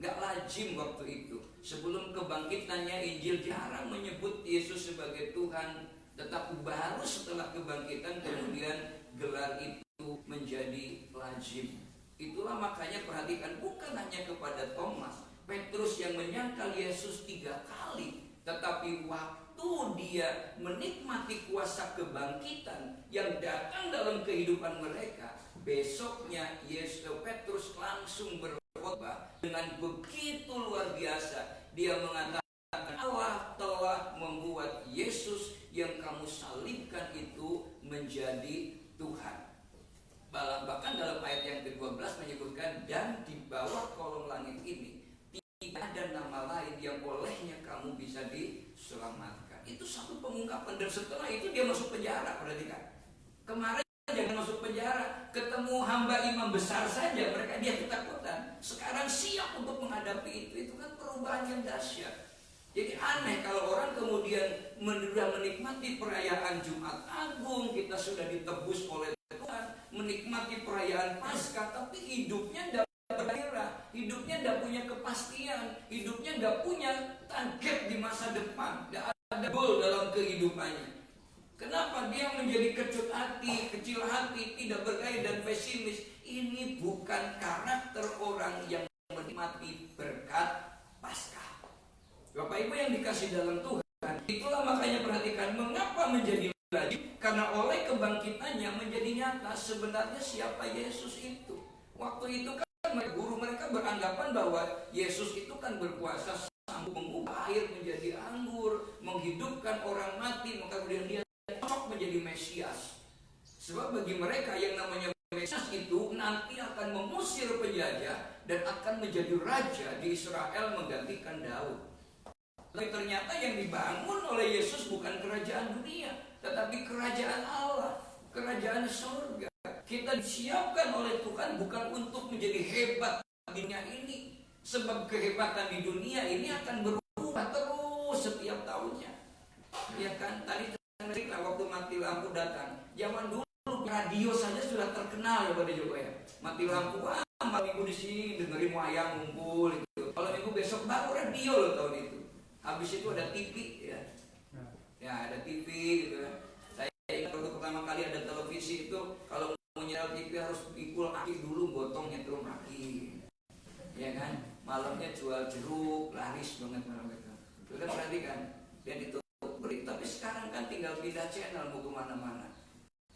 Gak lazim waktu itu. Sebelum kebangkitannya Injil jarang menyebut Yesus sebagai Tuhan. Tetapi baru setelah kebangkitan kemudian gelar itu menjadi lazim. Itulah makanya perhatikan, bukan hanya kepada Thomas, Petrus yang menyangkal Yesus 3 kali, tetapi waktu dia menikmati kuasa kebangkitan yang datang dalam kehidupan mereka, besoknya Petrus langsung berkhotbah dengan begitu luar biasa. Dia mengatakan, Allah telah membuat Yesus yang kamu salibkan itu menjadi Tuhan. Bahkan dalam ayat yang ke-12 menyebutkan dan di bawah kolong langit ini tidak ada nama lain yang olehnya kamu bisa diselamatkan. Itu satu pengungkapan. Dan setelah itu dia masuk penjara. Perhatikan, kemarin jangan masuk penjara, ketemu hamba imam besar saja dia ketakutan. Sekarang siap untuk menghadapi itu. Itu kan perubahan yang dahsyat. Jadi aneh kalau orang kemudian sudah menikmati perayaan Jumat Agung, kita sudah ditebus oleh Tuhan, menikmati perayaan Paskah, tapi hidupnya tidak bergairah, hidupnya tidak punya kepastian, hidupnya tidak punya target di masa depan, tidak ada goal dalam kehidupannya. Kenapa dia menjadi kecut hati, kecil hati, tidak bergairah dan pesimis? Ini bukan karakter orang yang menikmati berkat Paskah. Bapak Ibu yang dikasih dalam Tuhan, itulah makanya perhatikan mengapa menjadi lazim, karena oleh kebangkitannya menjadi nyata sebenarnya siapa Yesus itu. Waktu itu kan guru mereka beranggapan bahwa Yesus itu kan berkuasa sanggup mengubah air menjadi anggur, menghidupkan orang mati, maka kemudian dia cocok menjadi Mesias. Sebab bagi mereka yang namanya Mesias itu nanti akan mengusir penjajah dan akan menjadi raja di Israel menggantikan Daud. Tapi ternyata yang dibangun oleh Yesus bukan kerajaan dunia, tetapi kerajaan Allah, kerajaan surga. Kita disiapkan oleh Tuhan bukan untuk menjadi hebat di dunia ini, sebab kehebatan di dunia ini akan berubah terus setiap tahunnya. Ya kan, tadi waktu mati lampu datang, zaman dulu radio saja sudah terkenal ya pada Joko ya. Mati lampu, malam minggu di sini dengerin wayang ngumpul itu. Kalau minggu besok baru radio loh tahun itu. Habis itu ada TV ya ada TV gitu ya. Saya ingat waktu pertama kali ada televisi itu, kalau mau nyetel TV harus pikul aki dulu, gotong nyetrum aki, ya kan. Malamnya jual jeruk, laris banget malam itu. Sudah perhatikan, dan itu beri. Tapi sekarang kan tinggal pindah channel mau kemana-mana.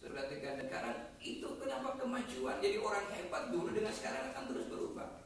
Perhatikan, sekarang itu kenapa kemajuan? Jadi orang hebat dulu dengan sekarang akan terus berubah.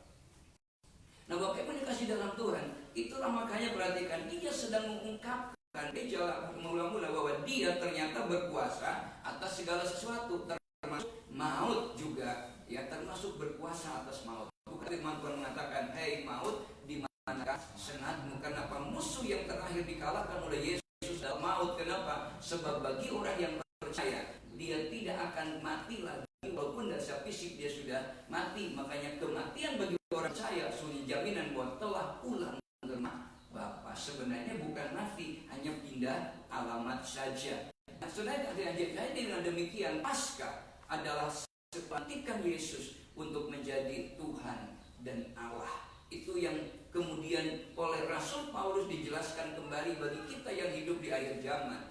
Nah, Bapak Ibu dikasih dalam Tuhan, itulah makanya perhatikan, dia sedang mengungkapkan, dia jalan mengulang-ulang bahwa dia ternyata berkuasa atas segala sesuatu, termasuk maut juga, ya termasuk berkuasa atas maut. Bukan firman Tuhan mengatakan, hei maut, di manakah senatmu? Kenapa musuh yang terakhir dikalahkan oleh Yesus dalam maut? Kenapa? Sebab bagi orang yang percaya, dia tidak akan mati lagi, walaupun dari secara fisik dia sudah mati. Makanya kematian bagi orang percaya suri jaminan bahwa telah pulang ke rumah Bapa. Sebenarnya bukan mati, hanya pindah alamat saja. Nah, saudara, saya dengan demikian Paskah adalah pelantikan Yesus untuk menjadi Tuhan dan Allah. Itu yang kemudian oleh Rasul Paulus dijelaskan kembali bagi kita yang hidup di akhir zaman.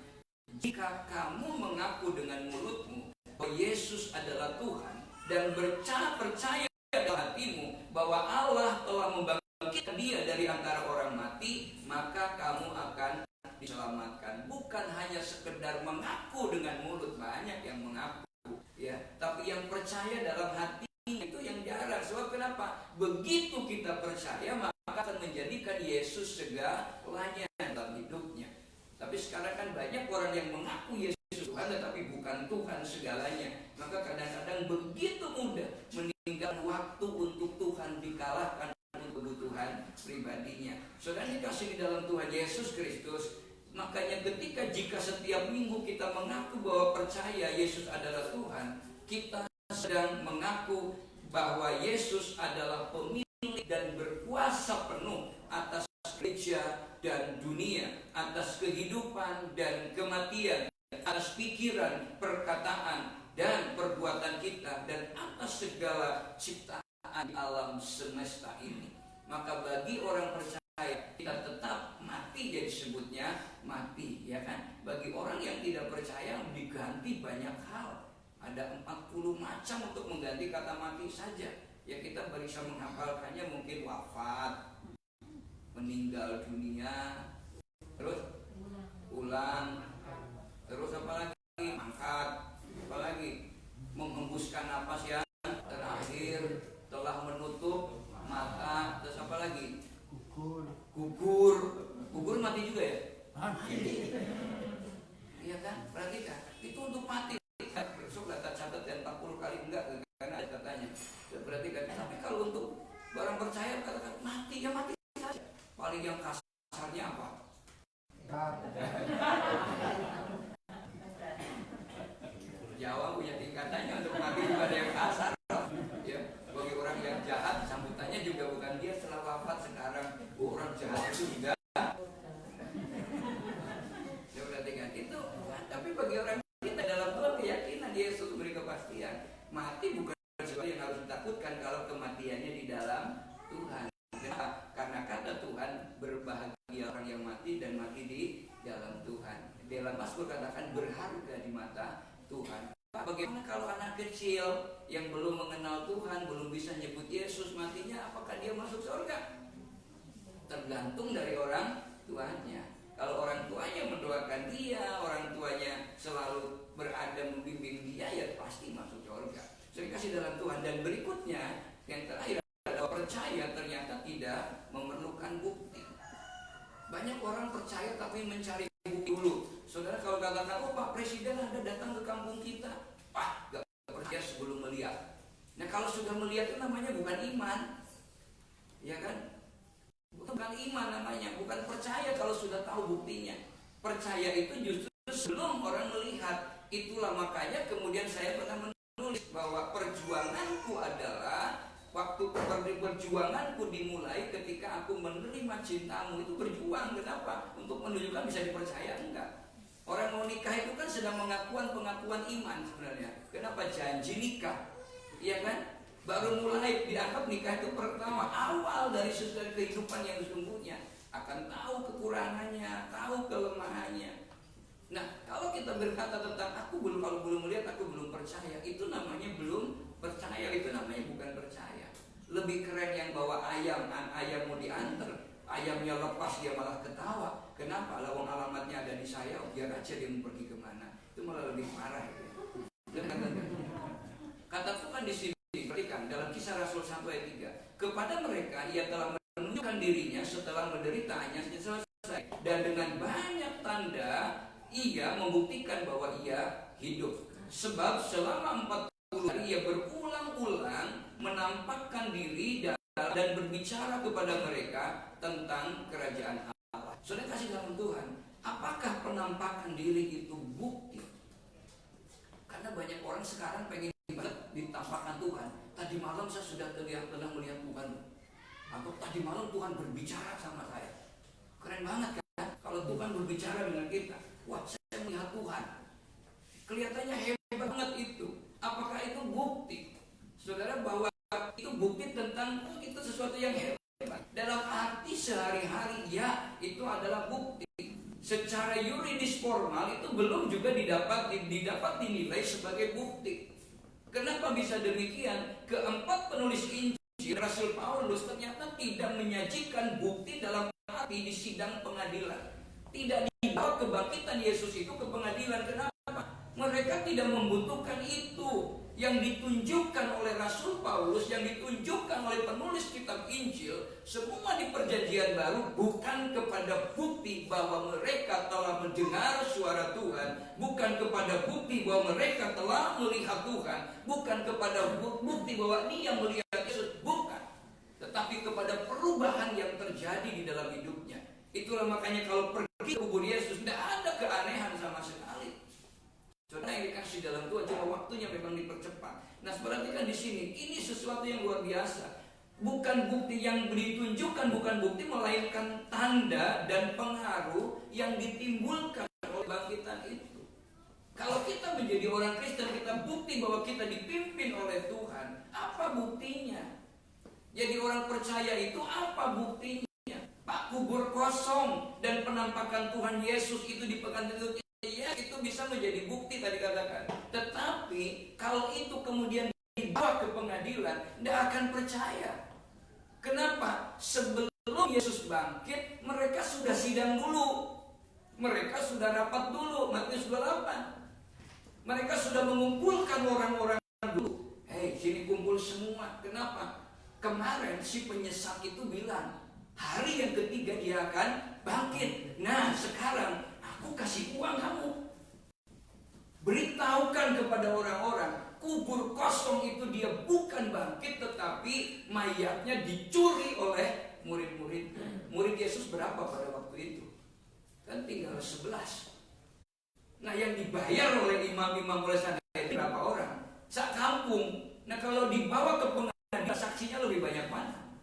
Jika kamu mengaku dengan mulutmu bahwa Yesus adalah Tuhan dan percaya dalam hatimu bahwa Allah telah membangkitkan dia dari antara orang mati, maka kamu akan diselamatkan. Bukan hanya sekedar mengaku dengan mulut, banyak yang mengaku ya, tapi yang percaya dalam hati itu yang jarang. Sebab kenapa? Begitu kita percaya, maka akan menjadikan Yesus segalanya dalam hidupnya. Tapi sekarang kan banyak orang yang mengaku Yesus Tuhan tetapi bukan Tuhan segalanya. Maka kadang-kadang begitu mudah meninggalkan waktu untuk Tuhan, dikalahkan untuk kebutuhan pribadinya. Saudara dikasih di dalam Tuhan Yesus Kristus. Makanya jika setiap minggu kita mengaku bahwa percaya Yesus adalah Tuhan, kita sedang mengaku bahwa Yesus adalah pemilik dan berkuasa penuh atas gereja dan dunia, atas kehidupan dan kematian, atas pikiran, perkataan, dan perbuatan kita, dan atas segala ciptaan alam semesta ini. Maka bagi orang percaya, kita tetap mati, jadi sebutnya mati, ya kan? Bagi orang yang tidak percaya, diganti banyak hal. Ada 40 macam untuk mengganti kata mati saja. Ya kita bisa menghafalkannya, mungkin wafat, meninggal dunia, terus ulang, terus apa lagi? Angkat, apa lagi? Menghembuskan napas yang terakhir, telah menutup mata, terus apa lagi? Gugur mati juga ya? Iya kan? Perhatikan, itu untuk mati. Besok data catat dan 40 kali enggak, karena ada katanya. Berarti perhatikan. Tapi kalau untuk orang percaya katakan mati ya mati saja. Paling yang kasarnya apa? Jawa punya tingkatannya untuk mati juga ada yang kasar. Ya, bagi orang yang jahat sambutannya juga bukan dia setelah wafat sekarang. Orang jahat itu juga. Ya perhatikan itu. Tapi bagi orang kita dalam Tuhan keyakinan Yesus beri kepastian. Mati bukan sesuatu yang harus ditakutkan kalau kematiannya di dalam Tuhan. Kenapa? Karena kata Tuhan berbahagia orang yang mati dan mati di dalam Tuhan. Dalam Mazmur katakan berharga di mata Tuhan. Bagaimana kalau anak kecil yang belum mengenal Tuhan, belum bisa nyebut Yesus, matinya apakah dia masuk surga? Tergantung dari orang tuanya. Kalau orang tuanya mendoakan dia, orang tuanya selalu berada membimbing dia, ya pasti masuk surga. Saya kasih dalam Tuhan. Dan berikutnya yang terakhir adalah percaya ternyata tidak memerlukan bukti. Banyak orang percaya tapi mencari bukti dulu. Saudara kalau katakan, oh Pak Presiden ada datang ke kampung kita, Pak gak percaya sebelum melihat. Nah kalau sudah melihat itu namanya bukan iman, ya kan? Bukan iman namanya, bukan percaya kalau sudah tahu buktinya. Percaya itu justru sebelum orang melihat. Itulah makanya kemudian saya pernah menulis bahwa perjuanganku adalah waktu perjuanganku dimulai ketika aku menerima cintamu. Itu berjuang, kenapa? Untuk menunjukkan bisa dipercaya, enggak. Orang mau nikah itu kan sedang pengakuan iman sebenarnya. Kenapa janji nikah? Iya kan? Baru mulai dianggap nikah itu pertama awal dari sesuatu kehidupan yang sesungguhnya. Akan tahu kekurangannya, tahu kelemahannya. Nah, kalau kita berkata tentang kalau belum melihat aku belum percaya, itu namanya belum percaya, itu namanya bukan percaya. Lebih keren yang bawa ayam mau diantar, ayamnya lepas dia malah ketawa. Kenapa? Lawang alamatnya ada di saya, biar aja dia mau pergi kemana. Itu malah lebih parah itu. Kata Tuhan di sini, perhatikan dalam Kisah Rasul 1 ayat 3, kepada mereka ia telah menunjukkan dirinya setelah menderitaannya selesai, dan dengan banyak tanda ia membuktikan bahwa ia hidup. Sebab selama 40 hari ia berulang-ulang menampakkan diri dan berbicara kepada mereka tentang kerajaan Allah. Saudara kasih dalam Tuhan, apakah penampakan diri itu bukti? Karena banyak orang sekarang pengen ditampakkan Tuhan. Tadi malam saya sudah telah melihat Tuhan. Atau tadi malam Tuhan berbicara sama saya. Keren banget kan? Kalau Tuhan berbicara dengan kita. Wah, saya melihat Tuhan. Kelihatannya hebat banget itu. Apakah itu bukti? Saudara, bahwa itu bukti tentang itu sesuatu yang hebat. Dalam arti sehari-hari, ya, itu adalah bukti. Secara yuridis formal itu belum juga didapat dinilai sebagai bukti. Kenapa bisa demikian? Keempat penulis Injil, Rasul Paulus ternyata tidak menyajikan bukti dalam arti di sidang pengadilan. Tidak dibawa kebangkitan Yesus itu ke pengadilan. Kenapa? Mereka tidak membutuhkan itu. Yang ditunjukkan oleh Rasul Paulus, yang ditunjukkan oleh penulis kitab Injil, semua di perjanjian baru bukan kepada bukti bahwa mereka telah mendengar suara Tuhan, bukan kepada bukti bahwa mereka telah melihat Tuhan, bukan kepada bukti bahwa dia melihat Yesus, bukan. Tetapi kepada perubahan yang terjadi di dalam hidupnya. Itulah makanya kalau pergi ke kubur Yesus tidak ada keanehan sama sekali. Saudara yang dikasih dalam Tuhan, cuma waktunya memang dipercepat. Nah, perhatikan di sini, ini sesuatu yang luar biasa. Bukan bukti yang ditunjukkan, bukan bukti melainkan tanda dan pengaruh yang ditimbulkan oleh bangkitan itu. Kalau kita menjadi orang Kristen, kita bukti bahwa kita dipimpin oleh Tuhan. Apa buktinya? Jadi orang percaya itu apa buktinya? Pak, kubur kosong dan penampakan Tuhan Yesus itu di pekan itu, ya, itu bisa menjadi bukti tadi katakan. Tetapi kalau itu kemudian dibawa ke pengadilan, tidak akan percaya. Kenapa? Sebelum Yesus bangkit, mereka sudah sidang dulu. Mereka sudah rapat dulu, Matius 28. Mereka sudah mengumpulkan orang-orang dulu. Hei, sini kumpul semua. Kenapa? Kemarin si penyesat itu bilang, hari yang ketiga dia akan bangkit. Nah, sekarang aku kasih uang kamu. Beritahukan kepada orang-orang kubur kosong itu dia bukan bangkit, tetapi mayatnya dicuri oleh murid-murid. Murid Yesus berapa pada waktu itu? Kan tinggal 11. Nah, yang dibayar oleh imam-imam oleh Sanhedrin berapa orang? Sak kampung. Nah, kalau dibawa ke pengadilan, saksinya lebih banyak mana?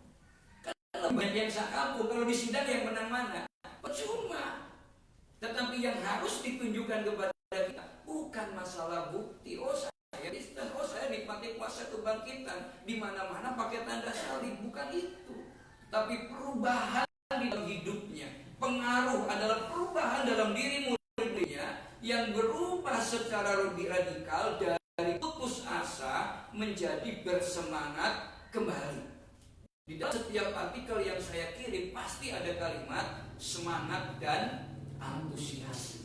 Kan lebih banyak yang sak kampung. Kalau di sidang yang menang mana? Percuma. Tetapi yang harus ditunjukkan kepada kita bukan masalah bukti. Oh, saya Kristen, oh saya nikmati kuasa kebangkitan, di mana-mana pakai tanda salib. Bukan itu. Tapi perubahan di dalam hidupnya. Pengaruh adalah perubahan dalam diri muridnya yang berubah secara lebih radikal dari putus asa menjadi bersemangat kembali. Di dalam setiap artikel yang saya kirim pasti ada kalimat semangat dan antusias.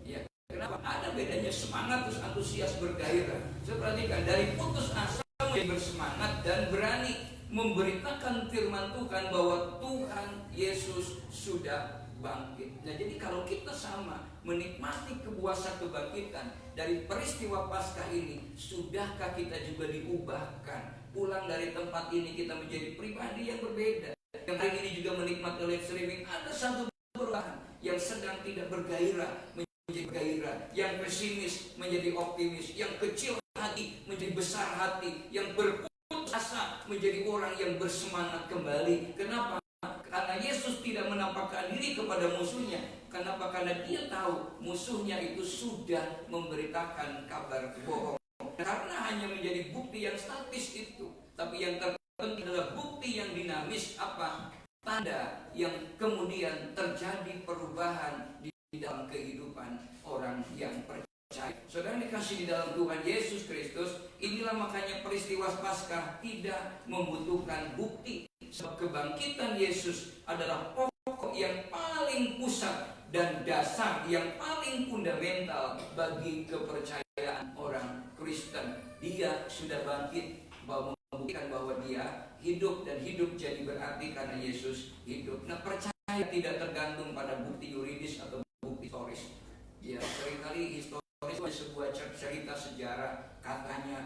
Ya, kenapa? Ada bedanya semangat terus antusias, bergairah. Saya perhatikan dari putus asa menjadi bersemangat dan berani memberitakan firman Tuhan bahwa Tuhan Yesus sudah bangkit. Nah, jadi kalau kita sama menikmati kuasa kebangkitan dari peristiwa Paskah ini, sudahkah kita juga diubahkan? Pulang dari tempat ini kita menjadi pribadi yang berbeda. Yang hari ini juga menikmati live streaming, ada satu perubahan. Yang sedang tidak bergairah menjadi bergairah, yang pesimis menjadi optimis, yang kecil hati menjadi besar hati, yang berputus asa menjadi orang yang bersemangat kembali. Kenapa? Karena Yesus tidak menampakkan diri kepada musuhnya. Kenapa? Karena dia tahu musuhnya itu sudah memberitakan kabar bohong. Karena hanya menjadi bukti yang statis itu, tapi yang terpenting adalah bukti yang dinamis. Apa? Tanda yang kemudian terjadi perubahan di dalam kehidupan orang yang percaya. Saudara dikasih di dalam Tuhan Yesus Kristus, inilah makanya peristiwa Paskah tidak membutuhkan bukti. Sebab kebangkitan Yesus adalah pokok yang paling pusat dan dasar yang paling fundamental bagi kepercayaan orang Kristen. Dia sudah bangkit, membuktikan bahwa dia hidup, dan hidup jadi berarti karena Yesus hidup. Nah, percaya tidak tergantung pada bukti yuridis atau bukti historis. Ya, seringkali historis itu sebuah cerita sejarah, katanya.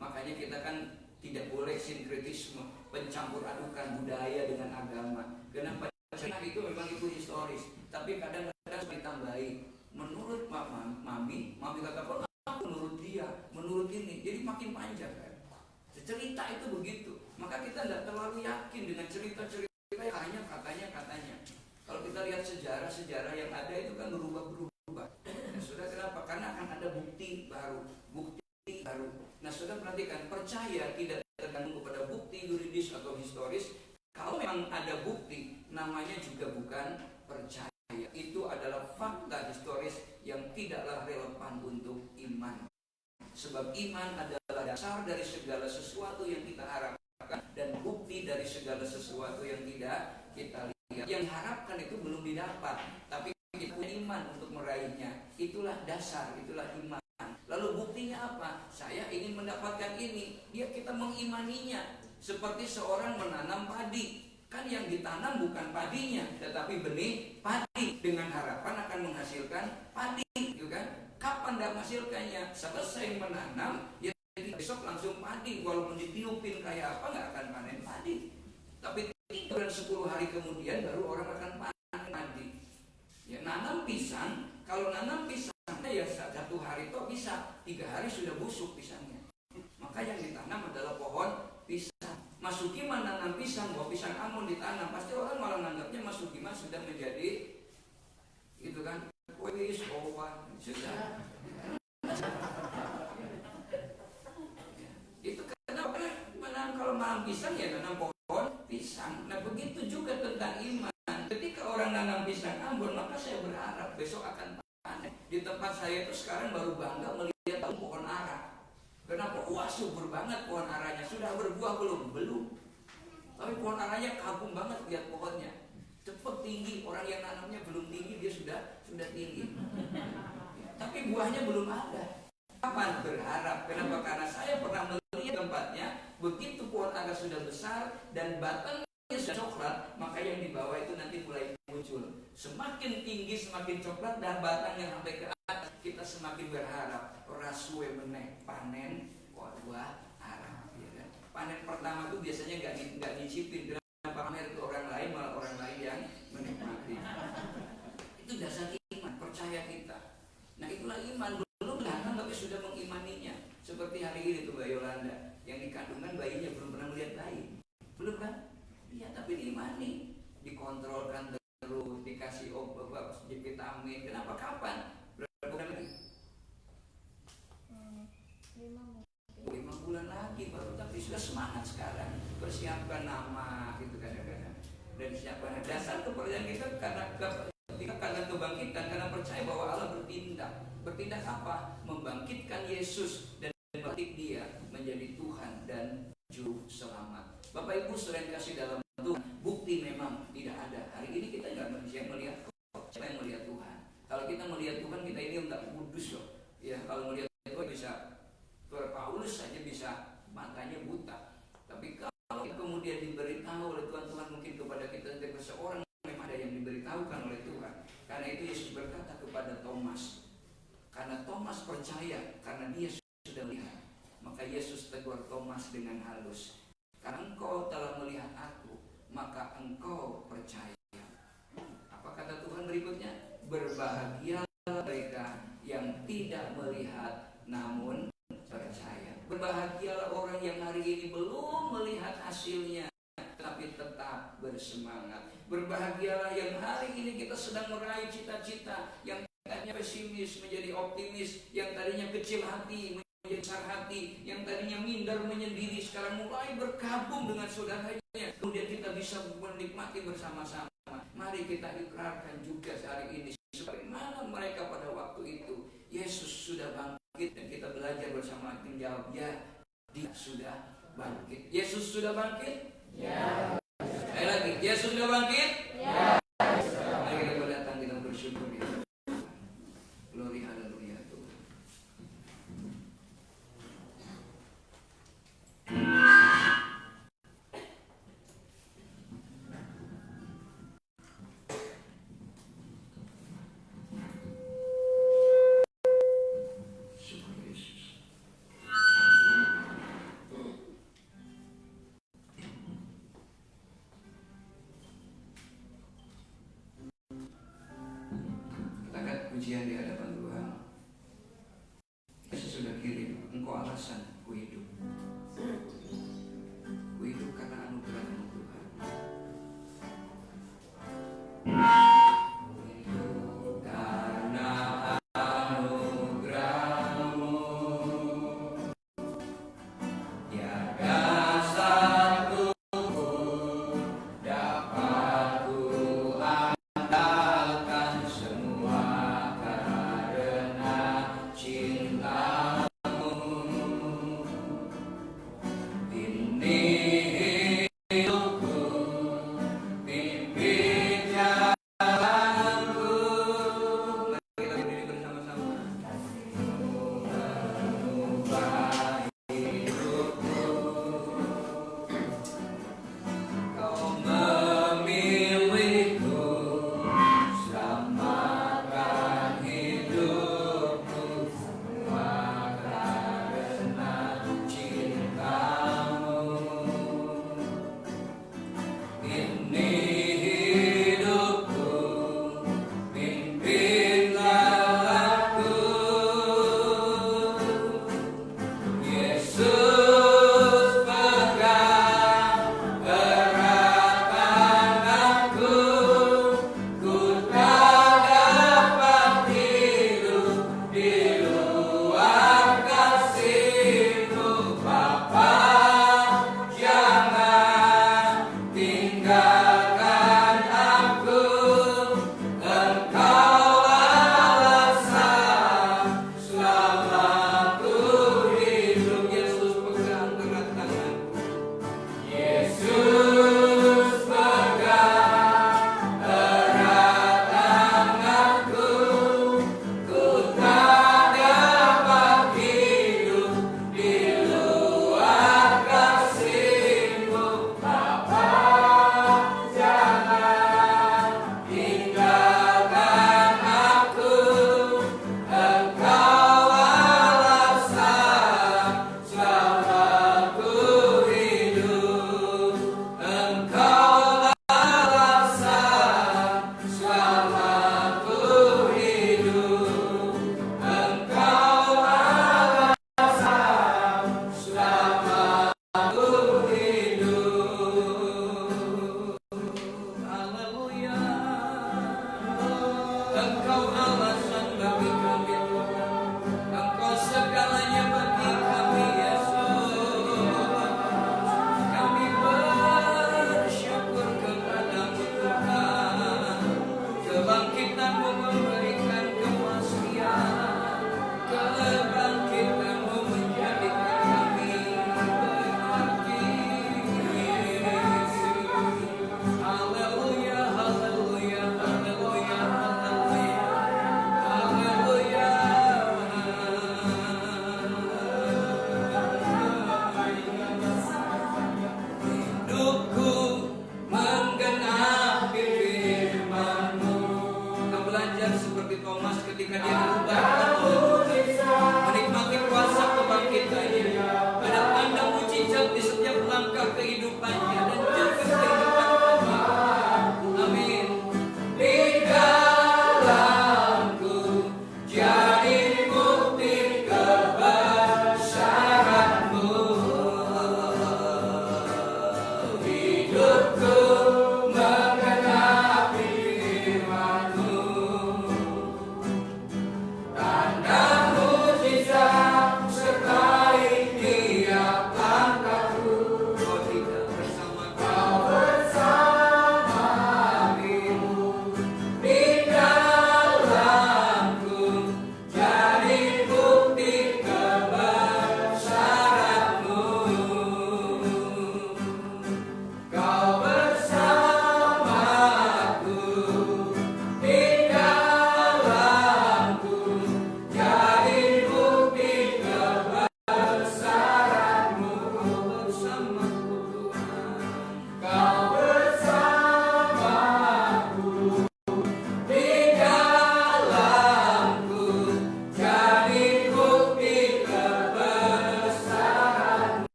Makanya kita kan tidak boleh sinkretisme, pencampur adukan budaya dengan agama. Kenapa? Karena itu memang itu historis. Tapi kadang-kadang ditambahi, menurut mami kata menurut dia, menurut ini. Jadi makin panjang kan. Cerita itu begitu. Maka kita tidak terlalu yakin dengan cerita-cerita yang hanya katanya. Kalau kita lihat sejarah yang ada itu kan berubah. Nah, sudah kenapa? Karena akan ada bukti baru. Nah, sudah perhatikan, percaya tidak tergantung kepada bukti yuridis atau historis. Kalau memang ada bukti, namanya juga bukan percaya. Itu adalah fakta historis yang tidaklah relevan untuk iman. Sebab iman adalah dasar dari segala sesuatu yang kita harapkan dan bukti dari segala sesuatu yang tidak kita lihat. Yang harapkan itu belum didapat, tapi kita punya iman untuk meraihnya. Itulah dasar, itulah iman. Lalu buktinya apa? Saya ingin mendapatkan ini. Kita mengimaninya. Seperti seorang menanam padi. Kan yang ditanam bukan padinya, tetapi benih padi dengan harapan akan menghasilkan padi, gitu kan? Kapan dia menghasilkannya? Selesai menanam, ya besok langsung padi. Walaupun ditiupin kayak apa, nggak akan panen padi. Tapi 3 dan 10 hari kemudian baru orang akan panen padi. Ya, nanam pisang, kalau nanam pisangnya ya 1 hari itu bisa, 3 hari sudah busuk pisangnya. Maka yang ditanam adalah pohon pisang. Mas Sugiman nanam pisang, bahwa pisang Ambon ditanam, pasti orang malah menganggapnya Mas Sugiman sudah menjadi itu kan, wis owan sudah. Itu kenapa? Kalau nanam pisang ya nanam pohon pisang. Nah, begitu juga tentang iman. Ketika orang nanam pisang Ambon, maka saya berharap besok akan panen. Di tempat saya itu sekarang baru bangga melihat pohon ara. Kenapa? Wah, subur banget pohon aranya. Sudah berbuah belum? Belum. Tapi pohon aranya kagum banget lihat pohonnya. Cepat tinggi. Orang yang nanamnya belum tinggi, dia sudah tinggi. Tapi buahnya belum ada. Kapan? Berharap. Kenapa? Karena saya pernah melihat tempatnya. Begitu pohon ara sudah besar dan batangnya sudah coklat, maka yang di bawah itu nanti mulai muncul. Semakin tinggi, semakin coklat, dan batangnya sampai ke atas, kita semakin berharap. ora suwe meneh panen buah arah, ya kan? Panen pertama itu biasanya nggak dicipin, kenapa pamer ke orang lain malah orang lain yang menikmati. Itu dasar iman, percaya kita. Nah itulah iman, belum kelihatan tapi sudah mengimaninya. Seperti hari ini tuh Mbak Yolanda, yang dikandungan bayinya belum pernah melihat bayi, belum kan? Iya, tapi diimani, dikontrolkan terus, dikasih obat, vitamin. Kenapa? Kapan? Berapa bulan lagi? 5 bulan lagi baru, tapi sudah semangat sekarang, persiapkan nama gitu kadang-kadang, dan siapkan dasar kepercayaan kita karena kebangkitan, karena percaya bahwa Allah bertindak apa? Membangkitkan Yesus dan membangkit dia menjadi Tuhan dan Juru Selamat. Bapak Ibu selain kasih dalam Tuhan, bukti memang tidak ada. Hari ini kita nggak melihat siapa yang melihat Tuhan. Kalau kita melihat Tuhan, kita ini nggak kudus loh. Ya, kalau melihat Tuhan bisa, Paulus saja bisa matanya buta. Tapi kalau kemudian diberitahu oleh Tuhan mungkin kepada kita seorang memang ada yang diberitahukan oleh Tuhan. Karena itu Yesus berkata kepada Thomas, karena Thomas percaya, karena dia sudah melihat, maka Yesus tegur Thomas dengan halus, karena engkau telah melihat aku, maka engkau percaya. Apa kata Tuhan berikutnya? Berbahagialah mereka yang tidak melihat namun percaya. Berbahagialah orang yang hari ini belum melihat hasilnya tapi tetap bersemangat. Berbahagialah yang hari ini kita sedang meraih cita-cita, yang tadinya pesimis menjadi optimis, yang tadinya kecil hati menjadi besar hati, yang tadinya minder menyendiri sekarang mulai bergabung dengan saudaranya. Kemudian kita bisa menikmati bersama-sama. Mari kita ikrarkan juga hari ini, sebagaimana mereka pada waktu itu. Yesus sudah bangkit dan kita belajar bersama, menjawab ya, dia sudah bangkit. Yesus sudah bangkit? Ya. Sekali lagi, Yesus sudah bangkit? Ya. Mari kita berdatang, kita bersyukur ya. Glory haleluya Tuhan. Pujian di hadapan Tuhan. Yesus sudah kirim, engkau alasan ku hidup. Ku hidup karena anugerah-Mu Tuhan. Hidup karena anugerah-Mu. Tiada satu pun dapat ku andalkan, semua karena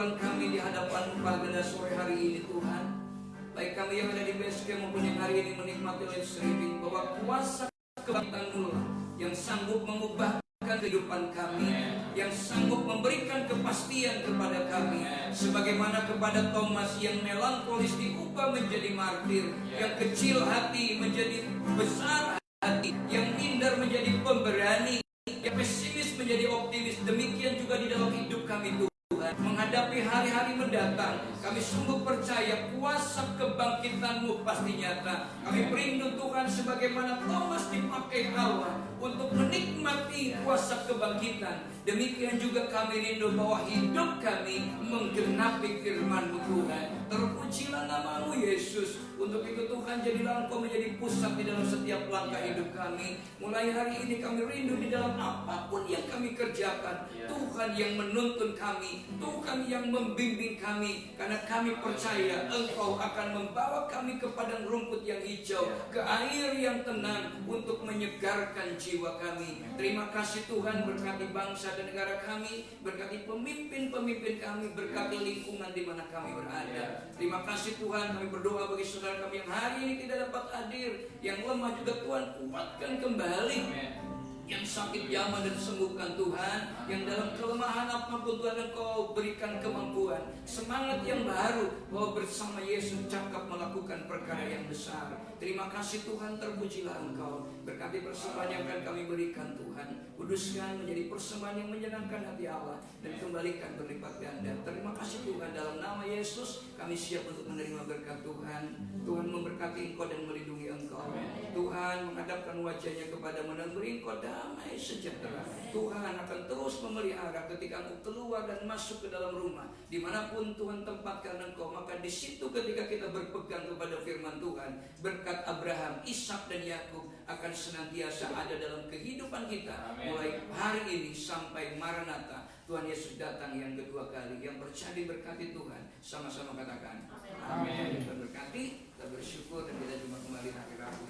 kesyukuran kami di hadapan pada sore hari ini Tuhan. Baik kami yang ada di base camp maupun yang hari ini menikmati live streaming, bahwa kuasa kebangkitan-Mu yang sanggup mengubahkan kehidupan kami, yang sanggup memberikan kepastian kepada kami, sebagaimana kepada Thomas yang melankolis diubah menjadi martir, yang kecil hati menjadi besar hati, yang minder menjadi pemberani, yang pesimis menjadi optimis. Demikian juga di dalam hidup kami Tuhan. Menghadapi hari-hari mendatang, kami sungguh percaya kuasa kebangkitan-Mu pasti nyata. Kami merindu Tuhan sebagaimana Thomas dipakai Allah untuk menikmati kuasa kebangkitan. Demikian juga kami rindu bahwa hidup kami menggenapi firman-Mu Tuhan. Terpujilah nama-Mu Yesus. Untuk itu Tuhan, jadilah Engkau menjadi pusat di dalam setiap langkah hidup kami. Mulai hari ini kami rindu di dalam apapun yang kami kerjakan, Tuhan yang menuntun kami, Tuhan yang membimbing kami. Karena kami percaya Engkau akan membawa kami ke padang rumput yang hijau, ke air yang tenang untuk menyegarkan jiwa kami. Terima kasih Tuhan, berkati bangsa dan negara kami, berkati pemimpin-pemimpin kami, berkati lingkungan di mana kami berada. Terima kasih Tuhan, kami berdoa bagi saudara kami yang hari ini tidak dapat hadir, yang lemah juga Tuhan kuatkan kembali. Yang sakit jamah dan sembuhkan Tuhan. Yang dalam kelemahan apapun Tuhan Engkau berikan kemampuan, semangat yang baru, bahwa bersama Yesus cakap melakukan perkara yang besar. Terima kasih Tuhan, terpujilah Engkau. Berkati persembahan yang akan kami berikan Tuhan, kuduskan menjadi persembahan yang menyenangkan hati Allah, dan kembalikan berlipat ganda. Terima kasih Tuhan, dalam nama Yesus kami siap untuk menerima berkat Tuhan. Tuhan memberkati Engkau dan melindungi Engkau. Tuhan menghadapkan wajahnya kepada-Mu dan beri Engkau damai sejahtera. Tuhan akan terus memelihara ketika Engkau keluar dan masuk ke dalam rumah. Dimanapun Tuhan tempatkan Engkau, maka di situ ketika kita berpegang kepada firman Tuhan, berkat Abraham, Ishak dan Yakub akan senantiasa ada dalam kehidupan kita. Mulai hari ini sampai Maranatha, Tuhan Yesus datang yang kedua kali. Yang percaya diberkati Tuhan, sama-sama katakan amin. Kita berkati, kita bersyukur, dan kita jumpa kembali hari Rabu.